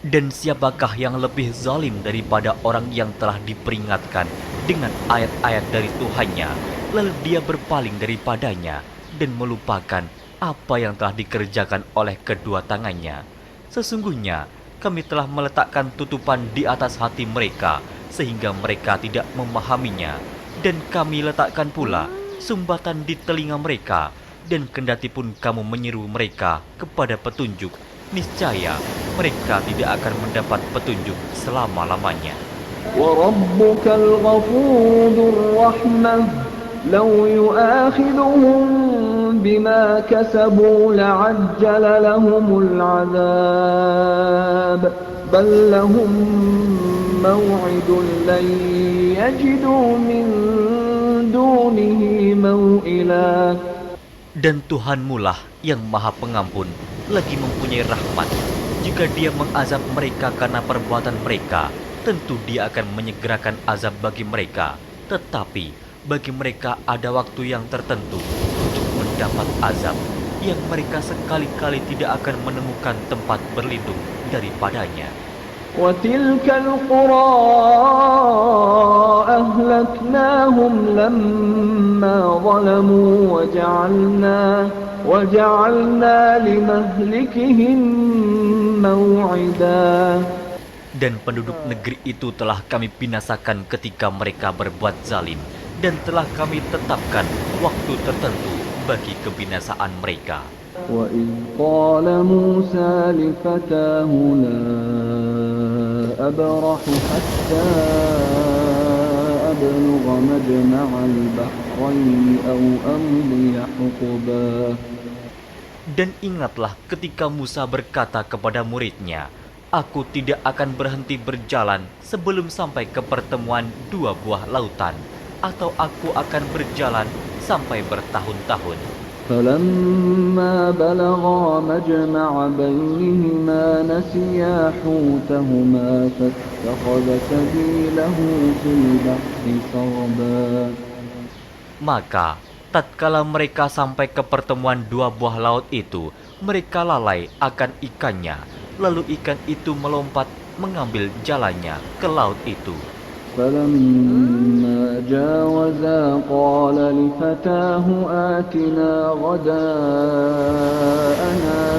Dan siapakah yang lebih zalim daripada orang yang telah diperingatkan dengan ayat-ayat dari Tuhannya, lalu dia berpaling daripadanya dan melupakan apa yang telah dikerjakan oleh kedua tangannya. Sesungguhnya kami telah meletakkan tutupan di atas hati mereka sehingga mereka tidak memahaminya, dan kami letakkan pula sumbatan di telinga mereka, dan kendati pun kamu menyeru mereka kepada petunjuk, niscaya mereka tidak akan mendapat petunjuk selama-lamanya. وَرَبُّكَ الْغَفُورُ ذُو الرَّحْمَةِ لَوْ يُؤَاخِذُهُم بِمَا كَسَبُوا لَعَجَّلَ لَهُمُ الْعَذَابَ بَل لَّهُم مَّوْعِدٌ لَّن يَجِدُوا مِن دُونِهِ مَوْئِلًا. Dan Tuhanmulah yang Maha Pengampun, lagi mempunyai rahmat. Jika Dia mengazab mereka karena perbuatan mereka, tentu Dia akan menyegerakan azab bagi mereka. Tetapi bagi mereka ada waktu yang tertentu untuk mendapat azab, yang mereka sekali-kali tidak akan menemukan tempat berlindung daripadanya. وَتِلْكَ الْقُرَىٰ أَهْلَكْنَاهُمْ لَمَّا ظَلَمُوا وَجَعَلْنَا لِمَهْلِكِهِم مَّوْعِدًا. Dan penduduk negeri itu telah kami binasakan ketika mereka berbuat zalim, dan telah kami tetapkan waktu tertentu bagi kebinasaan mereka. وَإِذْ قَالَ مُوسَى لِفَتَاهُ لَا أَبْرَحُ حَتَّى أَبْلُغَ مَجْمَعَ الْبَحْرَيْنِ أَوْ أَمْضِيَ حُقُبًا. Dan ingatlah ketika Musa berkata kepada muridnya, "Aku tidak akan berhenti berjalan sebelum sampai ke pertemuan dua buah lautan, atau aku akan berjalan sampai bertahun-tahun." فَلَمَّا بَلَغَا مَجْمَعَ بَيْنِهِمَا نَسِيَا حُوتَهُمَا فَاتَّخَذَ سَبِيلَهُ فِي الْبَحْرِ سَرَبًا. Maka tatkala mereka sampai ke pertemuan dua buah laut itu, mereka lalai akan ikannya, Lalu ikan itu melompat mengambil jalannya ke laut itu. فلما جاوزا قال لفتاه آتنا غداءنا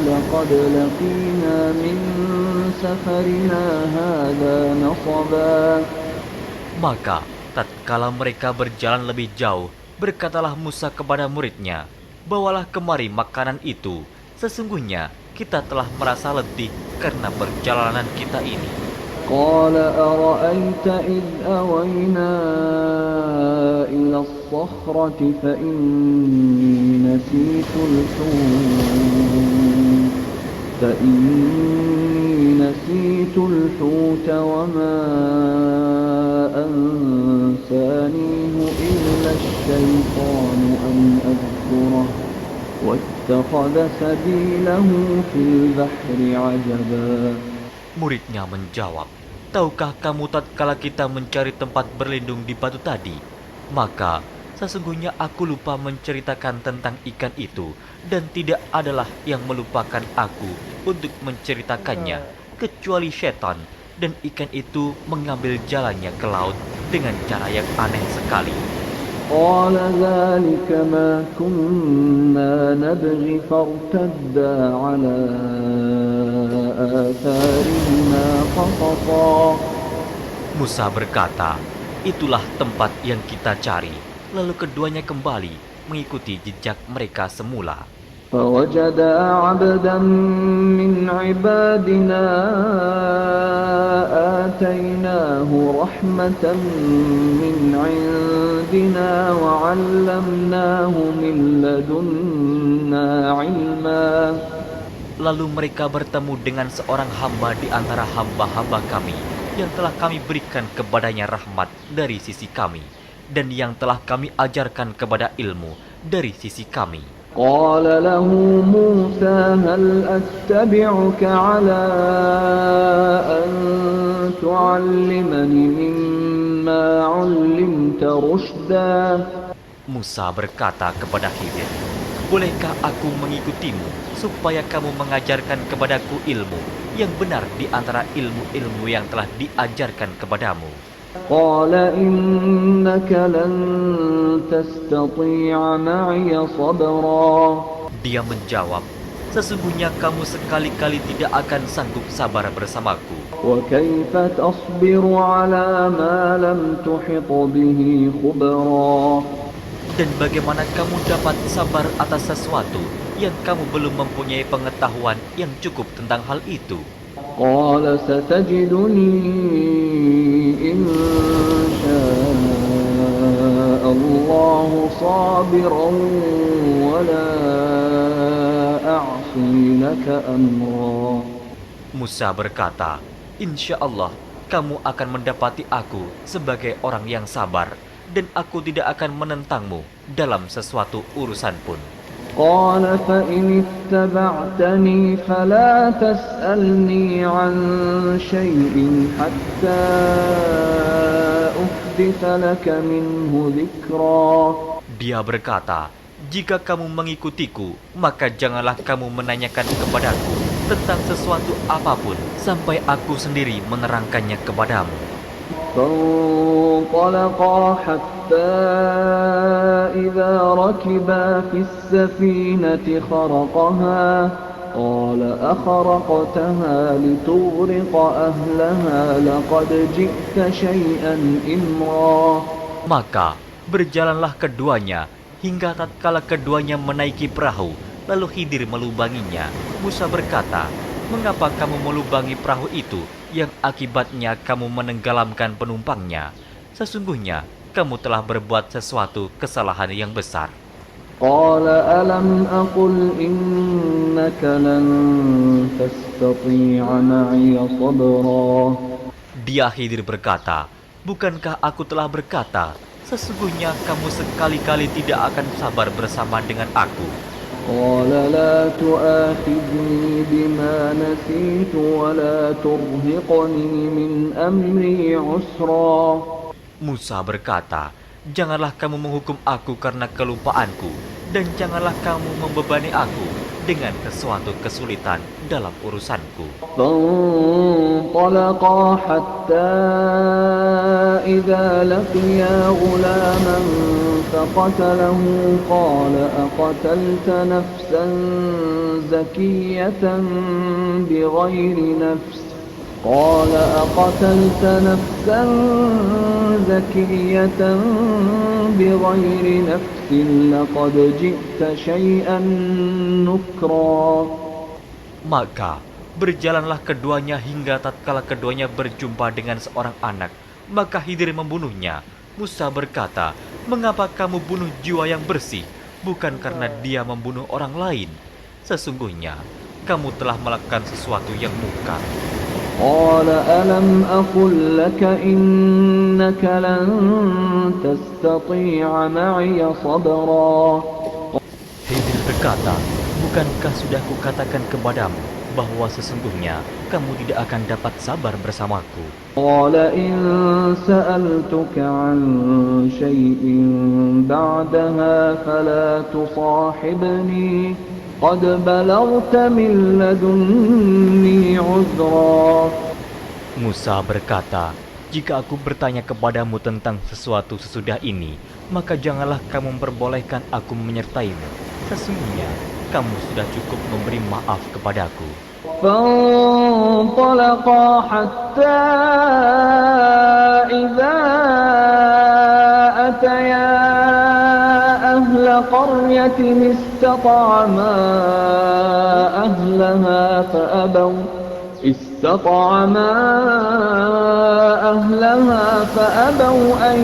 لقد لقينا من سفرنا هذا نصبا. Maka tatkala mereka berjalan lebih jauh, berkatalah Musa kepada muridnya, "Bawalah kemari makanan itu. Sesungguhnya kita telah merasa letih karena perjalanan kita ini." قال أرأيت إذ أوينا إلى الصخرة فإني نسيت الحوت وما أنسانيه إلا الشيطان أن أذكره واتخذ سبيله في البحر عجبا. Muridnya menjawab, "Tahukah kamu tatkala kita mencari tempat berlindung di batu tadi? Maka sesungguhnya aku lupa menceritakan tentang ikan itu, dan tidak adalah yang melupakan aku untuk menceritakannya, kecuali setan, dan ikan itu mengambil jalannya ke laut dengan cara yang aneh sekali." قال ذلك ما كنا نبغي فارتدا على آثارهما قصصا. Musa berkata, "Itulah tempat yang kita cari." Lalu keduanya kembali mengikuti jejak mereka semula. فوجدا عبدا من عبادنا آتيناه رحمة من عندنا وعلمناه من لدنا علما. Lalu mereka bertemu dengan seorang hamba di antara hamba-hamba kami yang telah kami berikan kepadanya rahmat dari sisi kami, dan yang telah kami ajarkan kepada ilmu dari sisi kami. قال له موسى هل أتبعك على أن تعلمني مما علمت رشدا. Musa berkata kepada Khidir, "Bolehkah aku mengikutimu supaya kamu mengajarkan kepadaku ilmu yang benar di antara ilmu-ilmu yang telah diajarkan kepadamu?" قال إنك لن تستطيع معي صبرا. Dia menjawab, "Sesungguhnya kamu sekali-kali tidak akan sanggup sabar bersamaku. وكيف تصبر على ما لم تحط به خبرا. Dan bagaimana kamu dapat sabar atas sesuatu yang kamu belum mempunyai pengetahuan yang cukup tentang hal itu?" قال ستجدني إن شاء الله صابرا ولا أعصي لك أمرا. Musa berkata, "Insya Allah kamu akan mendapati aku sebagai orang yang sabar, dan aku tidak akan menentangmu dalam sesuatu urusan pun." قال فإن اتبعتني فلا تسألني عن شيء حتى أحدث لك منه ذكرا. Dia berkata, "Jika kamu mengikutiku, maka janganlah kamu menanyakan kepadaku tentang sesuatu apapun sampai aku sendiri menerangkannya kepadamu." فانطلقا حتى إذا ركبا في السفينة خرقها قال أخرقتها لتغرق أهلها لقد جئت شيئا إمرا. Maka berjalanlah keduanya hingga tatkala keduanya menaiki perahu, lalu Khidir melubanginya. Musa berkata, "Mengapa kamu melubangi perahu itu yang akibatnya kamu menenggelamkan penumpangnya? Sesungguhnya kamu telah berbuat sesuatu kesalahan yang besar." قال ألم أقل إنك لن تستطيع معي صبرا. Dia Khidir berkata, "Bukankah aku telah berkata, sesungguhnya kamu sekali-kali tidak akan sabar bersama dengan aku?" قال لا تؤاخذني بما نسيت ولا ترهقني من أمري عسرا. Musa berkata, "Janganlah kamu menghukum aku karena kelupaanku, dan janganlah kamu membebani aku dengan sesuatu kesulitan dalam urusanku. فانطلقا حتى إذا لقيا غلاما فقتله قال أقتلت نفسا زكية بغير نفس لقد جئت شيئا نكرا. Maka berjalanlah keduanya hingga tatkala keduanya berjumpa dengan seorang anak. Maka Khidir membunuhnya. Musa berkata, "Mengapa kamu bunuh jiwa yang bersih? Bukan karena dia membunuh orang lain. Sesungguhnya kamu telah melakukan sesuatu yang mungkar." قال ألم أقل لك إنك لن تستطيع معي صبرا. Khidir berkata, "Bukankah sudah kukatakan kepadamu bahwa sesungguhnya kamu tidak akan dapat sabar bersamaku?" قال إن سألتك عن شيء بعدها فلا تصاحبني قد بلغت من لدني عذرا. Musa berkata, "Jika aku bertanya kepadamu tentang sesuatu sesudah ini, maka janganlah kamu memperbolehkan aku menyertaimu. Sesungguhnya kamu sudah cukup memberi maaf kepadaku." فانطلقا حتى إذا أتيا أهل قرية استطعما أهلها فأبوا أن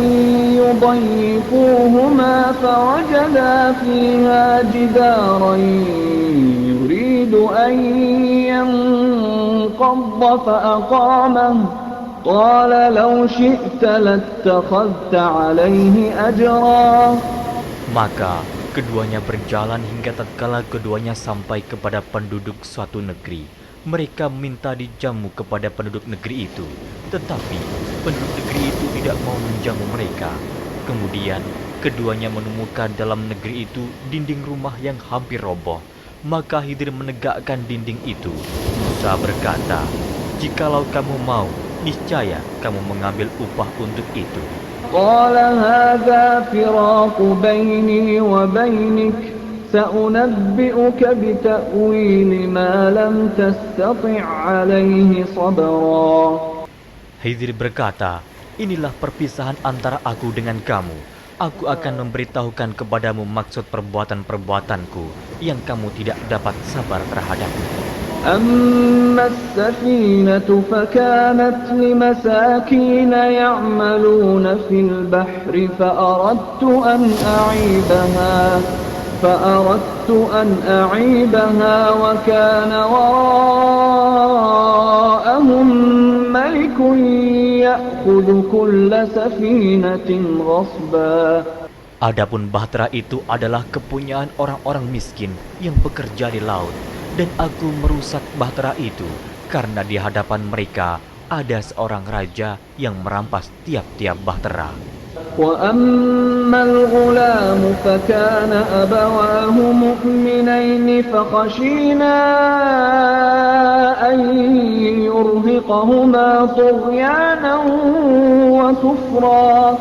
يضيفوهما فوجدا فيها جدارا يريد أن ينقض فأقامه قال لو شئت لاتخذت عليه أجرا. Maka keduanya berjalan hingga tatkala keduanya sampai kepada penduduk suatu negeri. Mereka minta dijamu kepada penduduk negeri itu, tetapi penduduk negeri itu tidak mau menjamu mereka. Kemudian keduanya menemukan dalam negeri itu dinding rumah yang hampir roboh. Maka Khidir menegakkan dinding itu. Musa berkata, "Jikalau kamu mau, niscaya kamu mengambil upah untuk itu." قال هذا فراق بيني وبينك سأنبئك بتأويل ما لم تستطع عليه صبرا. Khidir berkata, "Inilah perpisahan antara aku dengan kamu. Aku akan memberitahukan kepadamu maksud perbuatan-perbuatanku yang kamu tidak dapat sabar terhadapnya." أما السفينة فكانت لمساكين يعملون في البحر فأردت أن أعيبها وكان وراءهم ملك يأخذ كل سفينة غصبا. Adapun bahtera itu adalah kepunyaan orang-orang miskin yang bekerja di laut, dan aku merusak bahtera itu karena di hadapan mereka ada seorang raja yang merampas tiap-tiap bahtera. وأما الغلام فكان أبواه مؤمنين فخشينا أن يرهقهما طغيانا وكفرا.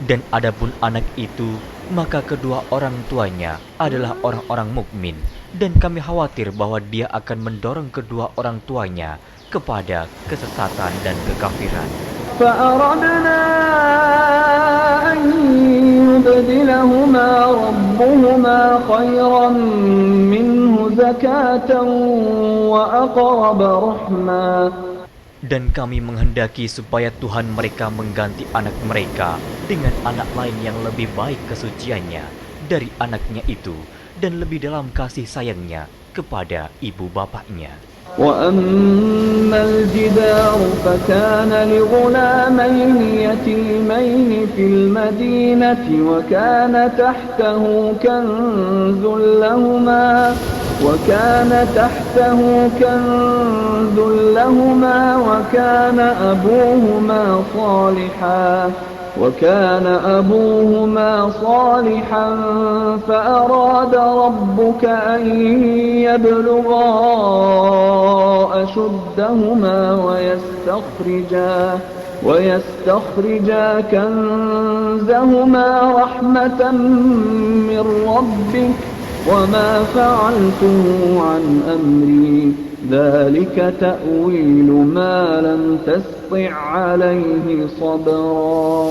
Dan adapun anak itu, maka kedua orang tuanya adalah orang-orang mukmin, dan kami khawatir bahwa dia akan mendorong kedua orang tuanya kepada kesesatan dan kekafiran. فأردنا أن يبدلهما ربهما خيرا منه زكاة وأقرب رحما. Dan kami menghendaki supaya Tuhan mereka mengganti anak mereka dengan anak lain yang lebih baik kesuciannya dari anaknya itu, dan lebih dalam kasih sayangnya kepada ibu bapaknya. وأما الجدار فكان لغلامين يتيمين في المدينة وكان تحته كنز لهما وكان أبوهما صالحا وكان أبوهما صالحا فأراد ربك أن يبلغا أشدهما ويستخرجا كنزهما رحمة من ربك وما فعلته عن أمري ذلك تأويل ما لم تسطع عليه صبرا.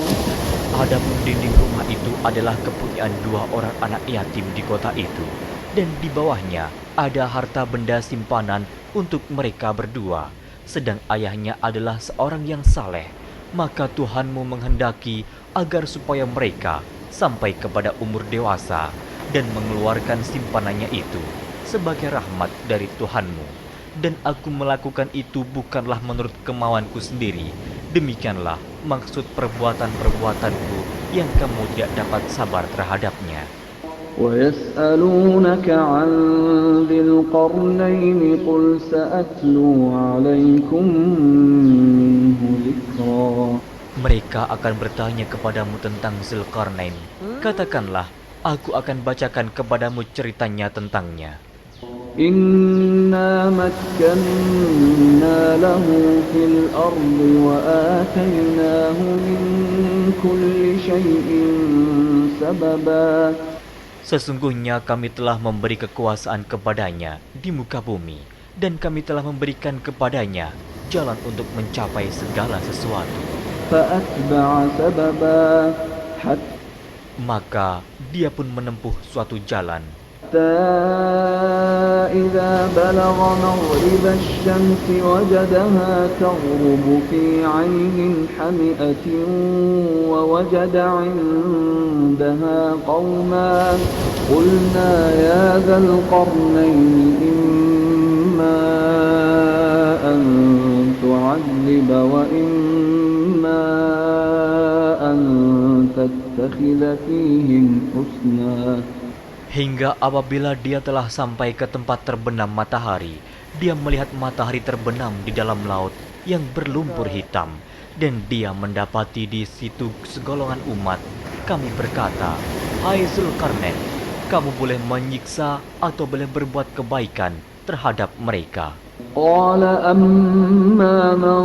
Adapun dinding rumah itu adalah kepunyaan dua orang anak yatim di kota itu, dan di bawahnya ada harta benda simpanan untuk mereka berdua, sedang ayahnya adalah seorang yang saleh. Maka Tuhanmu menghendaki agar supaya mereka sampai kepada umur dewasa dan mengeluarkan simpanannya itu sebagai rahmat dari Tuhanmu. Dan aku melakukan itu bukanlah menurut kemauanku sendiri. Demikianlah maksud perbuatan-perbuatanku yang kamu tidak dapat sabar terhadapnya. وَيَسْأَلُونَكَ عَنْ ذِي الْقَرْنَيْنِ قُلْ سَأَتْلُو عَلَيْكُمْ مِنْهُ ذِكْرًا. Mereka akan bertanya kepadamu tentang Zulkarnain. Katakanlah, aku akan bacakan kepadamu ceritanya tentangnya. إِنَّا مَكَّنَّا لَهُ فِي الْأَرْضِ وَآتَيْنَاهُ مِنْ كُلِّ شَيْءٍ سَبَبًا. Sesungguhnya kami telah memberi kekuasaan kepadanya di muka bumi, dan kami telah memberikan kepadanya jalan untuk mencapai segala sesuatu. فَأَتْبَعَ سَبَبًا Maka dia pun menempuh suatu jalan. حتى إذا بلغ مغرب الشمس وجدها تغرب في عين حمئة ووجد عندها قوما قلنا يا ذا القرنين إما أن تعذب وإما أن تتخذ فيهم حسنا. Hingga apabila dia telah sampai ke tempat terbenam matahari, dia melihat matahari terbenam di dalam laut yang berlumpur hitam, dan dia mendapati di situ segolongan umat. Kami berkata, "Hai Zulkarnain, kamu boleh menyiksa atau boleh berbuat kebaikan terhadap mereka." قال أما من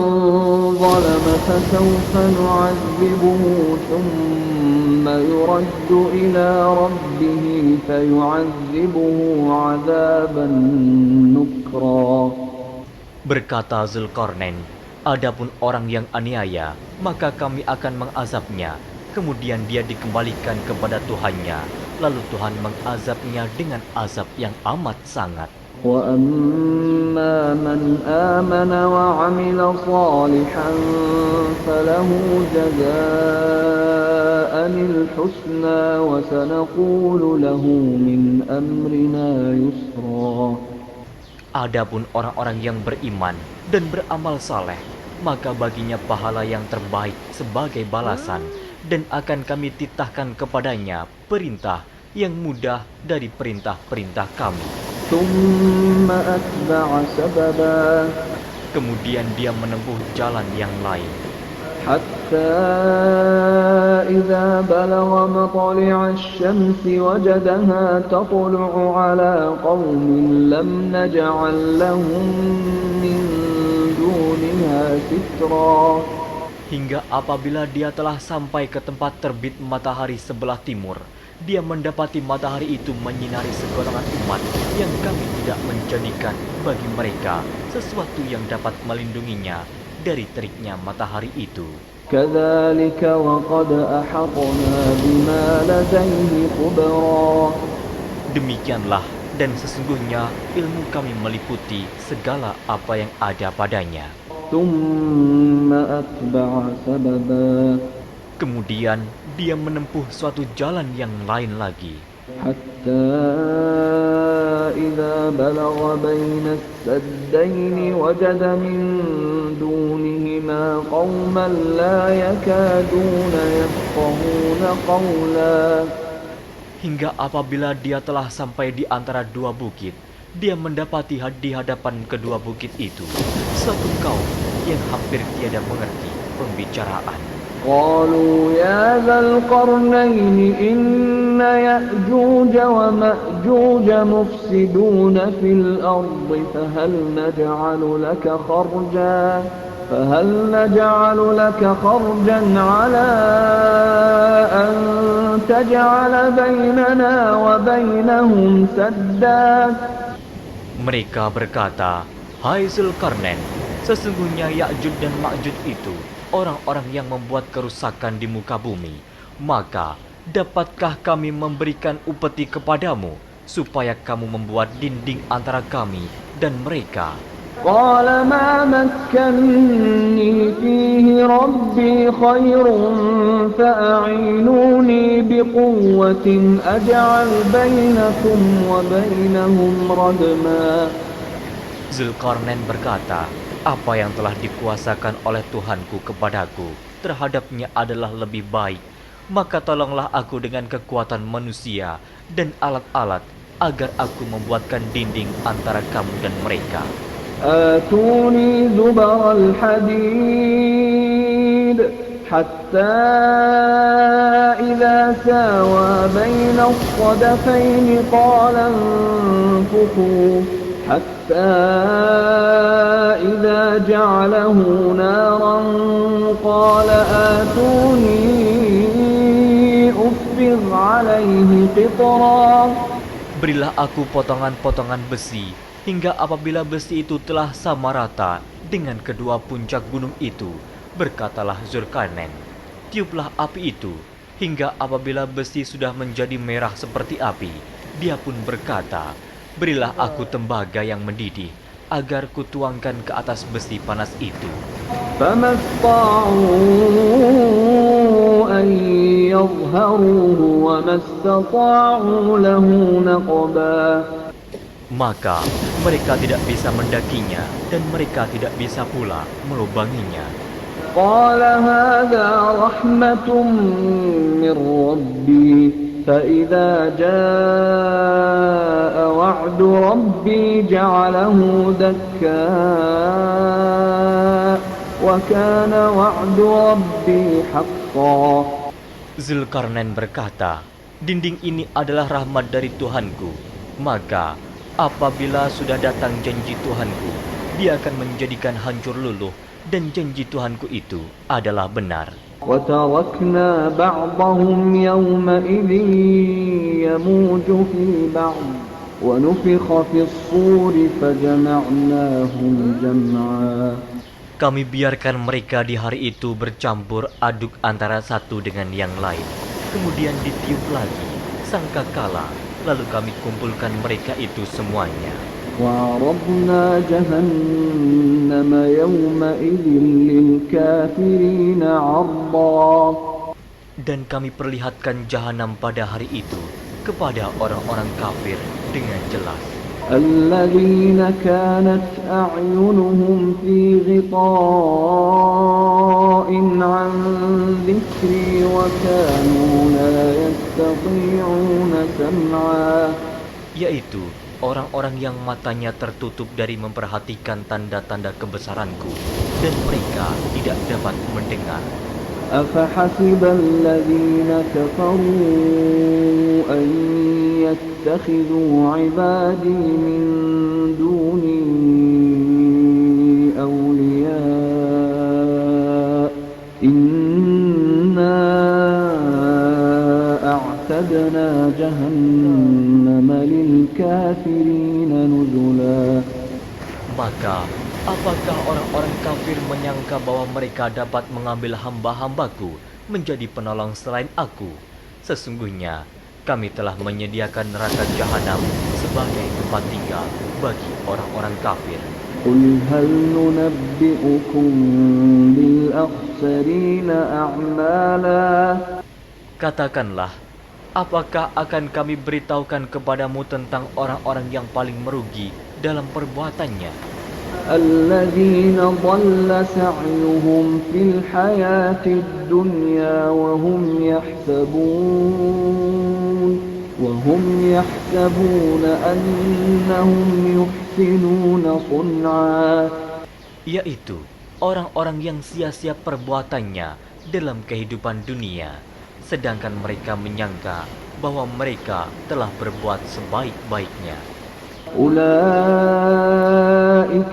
ظلم فسوف نعذبه ثم يرد إلى ربه فيعذبه عذابا نكرا. Berkata Zulkarnain, adapun orang yang aniaya, maka kami akan mengazabnya. Kemudian dia dikembalikan kepada Tuhannya, lalu Tuhan mengazabnya dengan azab yang amat sangat. وَأَمَّا مَنْ آمَنَ وَعَمِلَ صَالِحًا فَلَهُ جَزَاءً الْحُسْنَى وَسَنَقُولُ لَهُ مِنْ أَمْرِنَا يُسْرًا. Adapun orang-orang yang beriman dan beramal saleh, maka baginya pahala yang terbaik sebagai balasan, dan akan kami titahkan kepadanya perintah yang mudah dari perintah-perintah kami. ثُمَّ أَتْبَعَ سَبَبًا. Kemudian dia menempuh jalan yang lain. حَتَّى إِذَا بَلَغَ مَطْلِعَ الشَّمْسِ وَجَدَهَا تَطْلُعُ عَلَى قَوْمٍ لَمْ نَجْعَلْ لَهُم مِّن دُونِهَا سِتْرًا. Hingga apabila dia telah sampai ke tempat terbit matahari sebelah timur, dia mendapati matahari itu menyinari segolongan umat yang kami tidak menjadikan bagi mereka sesuatu yang dapat melindunginya dari teriknya matahari itu. كَذَلِكَ وَقَدْ أَحَطْنَا بِمَا لَدَيْهِ خُبْرًا. Demikianlah, dan sesungguhnya ilmu kami meliputi segala apa yang ada padanya. ثُمَّ أَتْبَعَ سَبَبًا. Kemudian dia menempuh suatu jalan yang lain lagi. حَتَّى إِذَا بَلَغَ بَيْنَ السَّدَّيْنِ وَجَدَ مِن دُونِهِمَا قَوْمًا لَّا يَكَادُونَ يَفْقَهُونَ قَوْلًا. Hingga apabila dia telah sampai di antara dua bukit, dia mendapati di hadapan kedua bukit itu suatu kaum yang hampir tiada mengerti pembicaraan. قالوا يا ذا القرنين إن يأجوج ومأجوج مفسدون في الأرض فهل نجعل لك خرجا على أن تجعل بيننا وبينهم سدا. Mereka berkata, "Hai Zulkarnain, sesungguhnya Ya'juj dan Ma'juj itu orang-orang yang membuat kerusakan di muka bumi. Maka, dapatkah kami memberikan upeti kepadamu, supaya kamu membuat dinding antara kami dan mereka?" قال ما مكني فيه ربي خير فأعينوني بقوة أجعل بينكم وبينهم ردما. Zulkarnain berkata, "Apa yang telah dikuasakan oleh Tuhanku kepadaku terhadapnya adalah lebih baik. Maka tolonglah aku dengan kekuatan manusia dan alat-alat agar aku membuatkan dinding antara kamu dan mereka." آتوني زبر الحديد حتى إذا ساوى بين الصدفين قال انفخوا حتى إذا جعله نارا قال آتوني أفرغ عليه قطرا. Berilah aku potongan-potongan besi, hingga apabila besi itu telah sama rata dengan kedua puncak gunung itu, berkatalah Zulkarnain, "Tiuplah api itu," hingga apabila besi sudah menjadi merah seperti api, dia pun berkata, "Berilah aku tembaga yang mendidih, agar kutuangkan ke atas besi panas itu." فما استطاعوا أن يظهروه وما استطاعوا له نقبا. Maka mereka tidak bisa mendakinya dan mereka tidak bisa pula melubanginya. قال هذا رحمة من ربي فإذا جاء وعد ربي جعله دكا وكان وعد ربي حقا. Zulkarnain berkata, "Dinding ini adalah rahmat dari Tuhanku. Maka apabila sudah datang janji Tuhanku, dia akan menjadikan hancur luluh, dan janji Tuhanku itu adalah benar." وتركنا بعضهم يومئذ يموج في بعض ونفخ في الصور فجمعناهم جمعا. Kami biarkan mereka di hari itu bercampur aduk antara satu dengan yang lain. Kemudian ditiup lagi sangkakala, lalu kami kumpulkan mereka itu semuanya. وعرضنا جهنم يومئذ للكافرين عرضا. Dan kami perlihatkan jahanam pada hari itu kepada orang-orang kafir dengan jelas. الذين كانت أعينهم في غطاء عن ذكري وكانوا لا يستطيعون سمعا. Yaitu orang-orang yang matanya tertutup dari memperhatikan tanda-tanda kebesaranku, dan mereka tidak dapat mendengar. أفحسب الذين كفروا أن يتخذوا عبادي من دوني أولياء إنا أعتدنا جهنم للكافرين نزلا. Maka, apakah orang-orang kafir menyangka bahwa mereka dapat mengambil hamba-hambaku menjadi penolong selain aku? Sesungguhnya, kami telah menyediakan neraka jahanam sebagai tempat tinggal bagi orang-orang kafir. قل هل ننبئكم بالأخسرين أعمالا. Katakanlah, apakah akan kami beritahukan kepadamu tentang orang-orang yang paling merugi dalam perbuatannya? الذين ضل سعيهم في الحياة الدنيا وهم يحسبون أنهم يحسنون صنعا. Yaitu orang-orang yang sia-sia perbuatannya dalam kehidupan dunia, sedangkan mereka menyangka bahwa mereka telah berbuat sebaik-baiknya. أولئك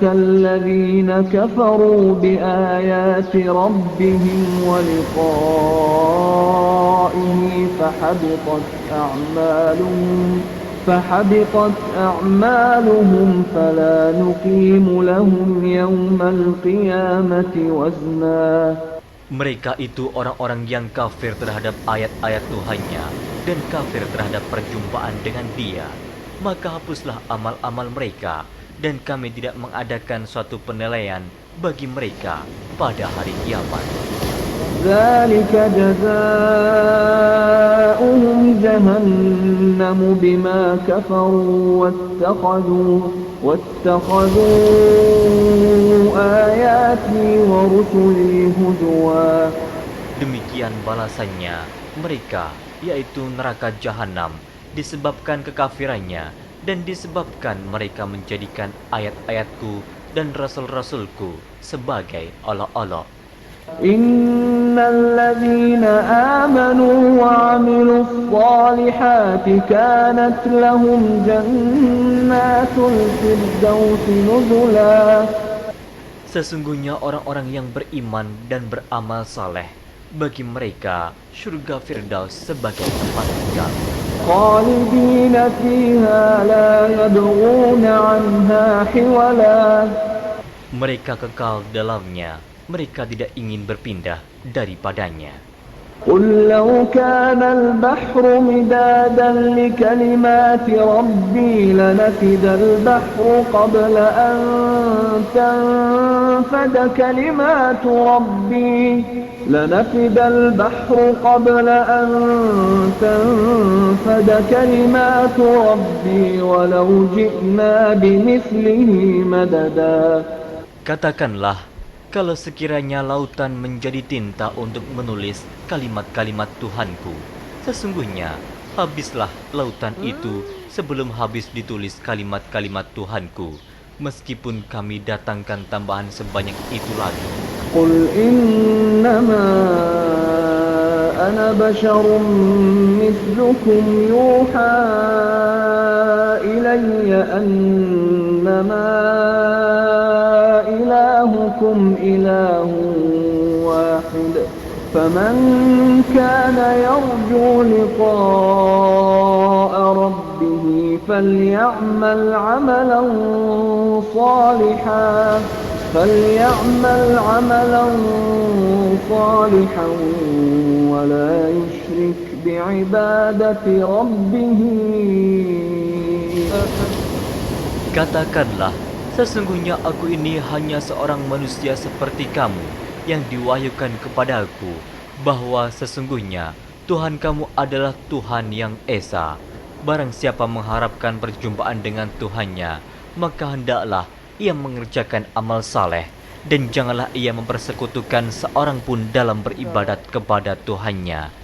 الذين كفروا بآيات ربهم ولقائه فحبطت أعمالهم فلا نقيم لهم يوم القيامة وزنا. Mereka itu orang-orang yang kafir terhadap ayat-ayat Tuhannya dan kafir terhadap perjumpaan dengan Dia. Maka hapuslah amal-amal mereka, dan kami tidak mengadakan suatu penilaian bagi mereka pada hari kiamat. ذلك جزاؤهم جهنم بما كفروا واتخذوا آياتي ورسلي هزوا. Demikian balasannya mereka, yaitu neraka jahanam, disebabkan kekafirannya dan disebabkan mereka menjadikan ayat-ayatku dan rasul-rasulku sebagai olok-olok. Innal ladzina amanu wa 'amilus shalihati kanat lahum jannatul firdausi nuzula. Sesungguhnya orang-orang yang beriman dan beramal saleh, bagi mereka surga Firdaus sebagai tempat tinggal. Khalidina fiha la yabghuna 'anha hiwala. Mereka kekal dalamnya, mereka tidak ingin berpindah daripadanya. قل لو كان البحر مدادا لكلمات ربي لنفد البحر قبل أن تنفد كلمات ربي ولو جئنا بمثله مددا. Katakanlah, kalau sekiranya lautan menjadi tinta untuk menulis kalimat-kalimat Tuhanku, sesungguhnya habislah lautan itu sebelum habis ditulis kalimat-kalimat Tuhanku, meskipun kami datangkan tambahan sebanyak itu lagi. Qul innama ana basyarum mithlukum yuha ilayya annama ilahukum ilahun wahid. فمن كان يرجو لقاء ربه فليعمل عملا صالحا ولا يشرك بعبادة ربه. Katakanlah, sesungguhnya aku ini hanya seorang manusia seperti kamu, yang diwahyukan kepadaku bahwa sesungguhnya Tuhan kamu adalah Tuhan yang Esa. Barang siapa mengharapkan perjumpaan dengan Tuhannya, maka hendaklah ia mengerjakan amal saleh, dan janganlah ia mempersekutukan seorang pun dalam beribadat kepada Tuhannya.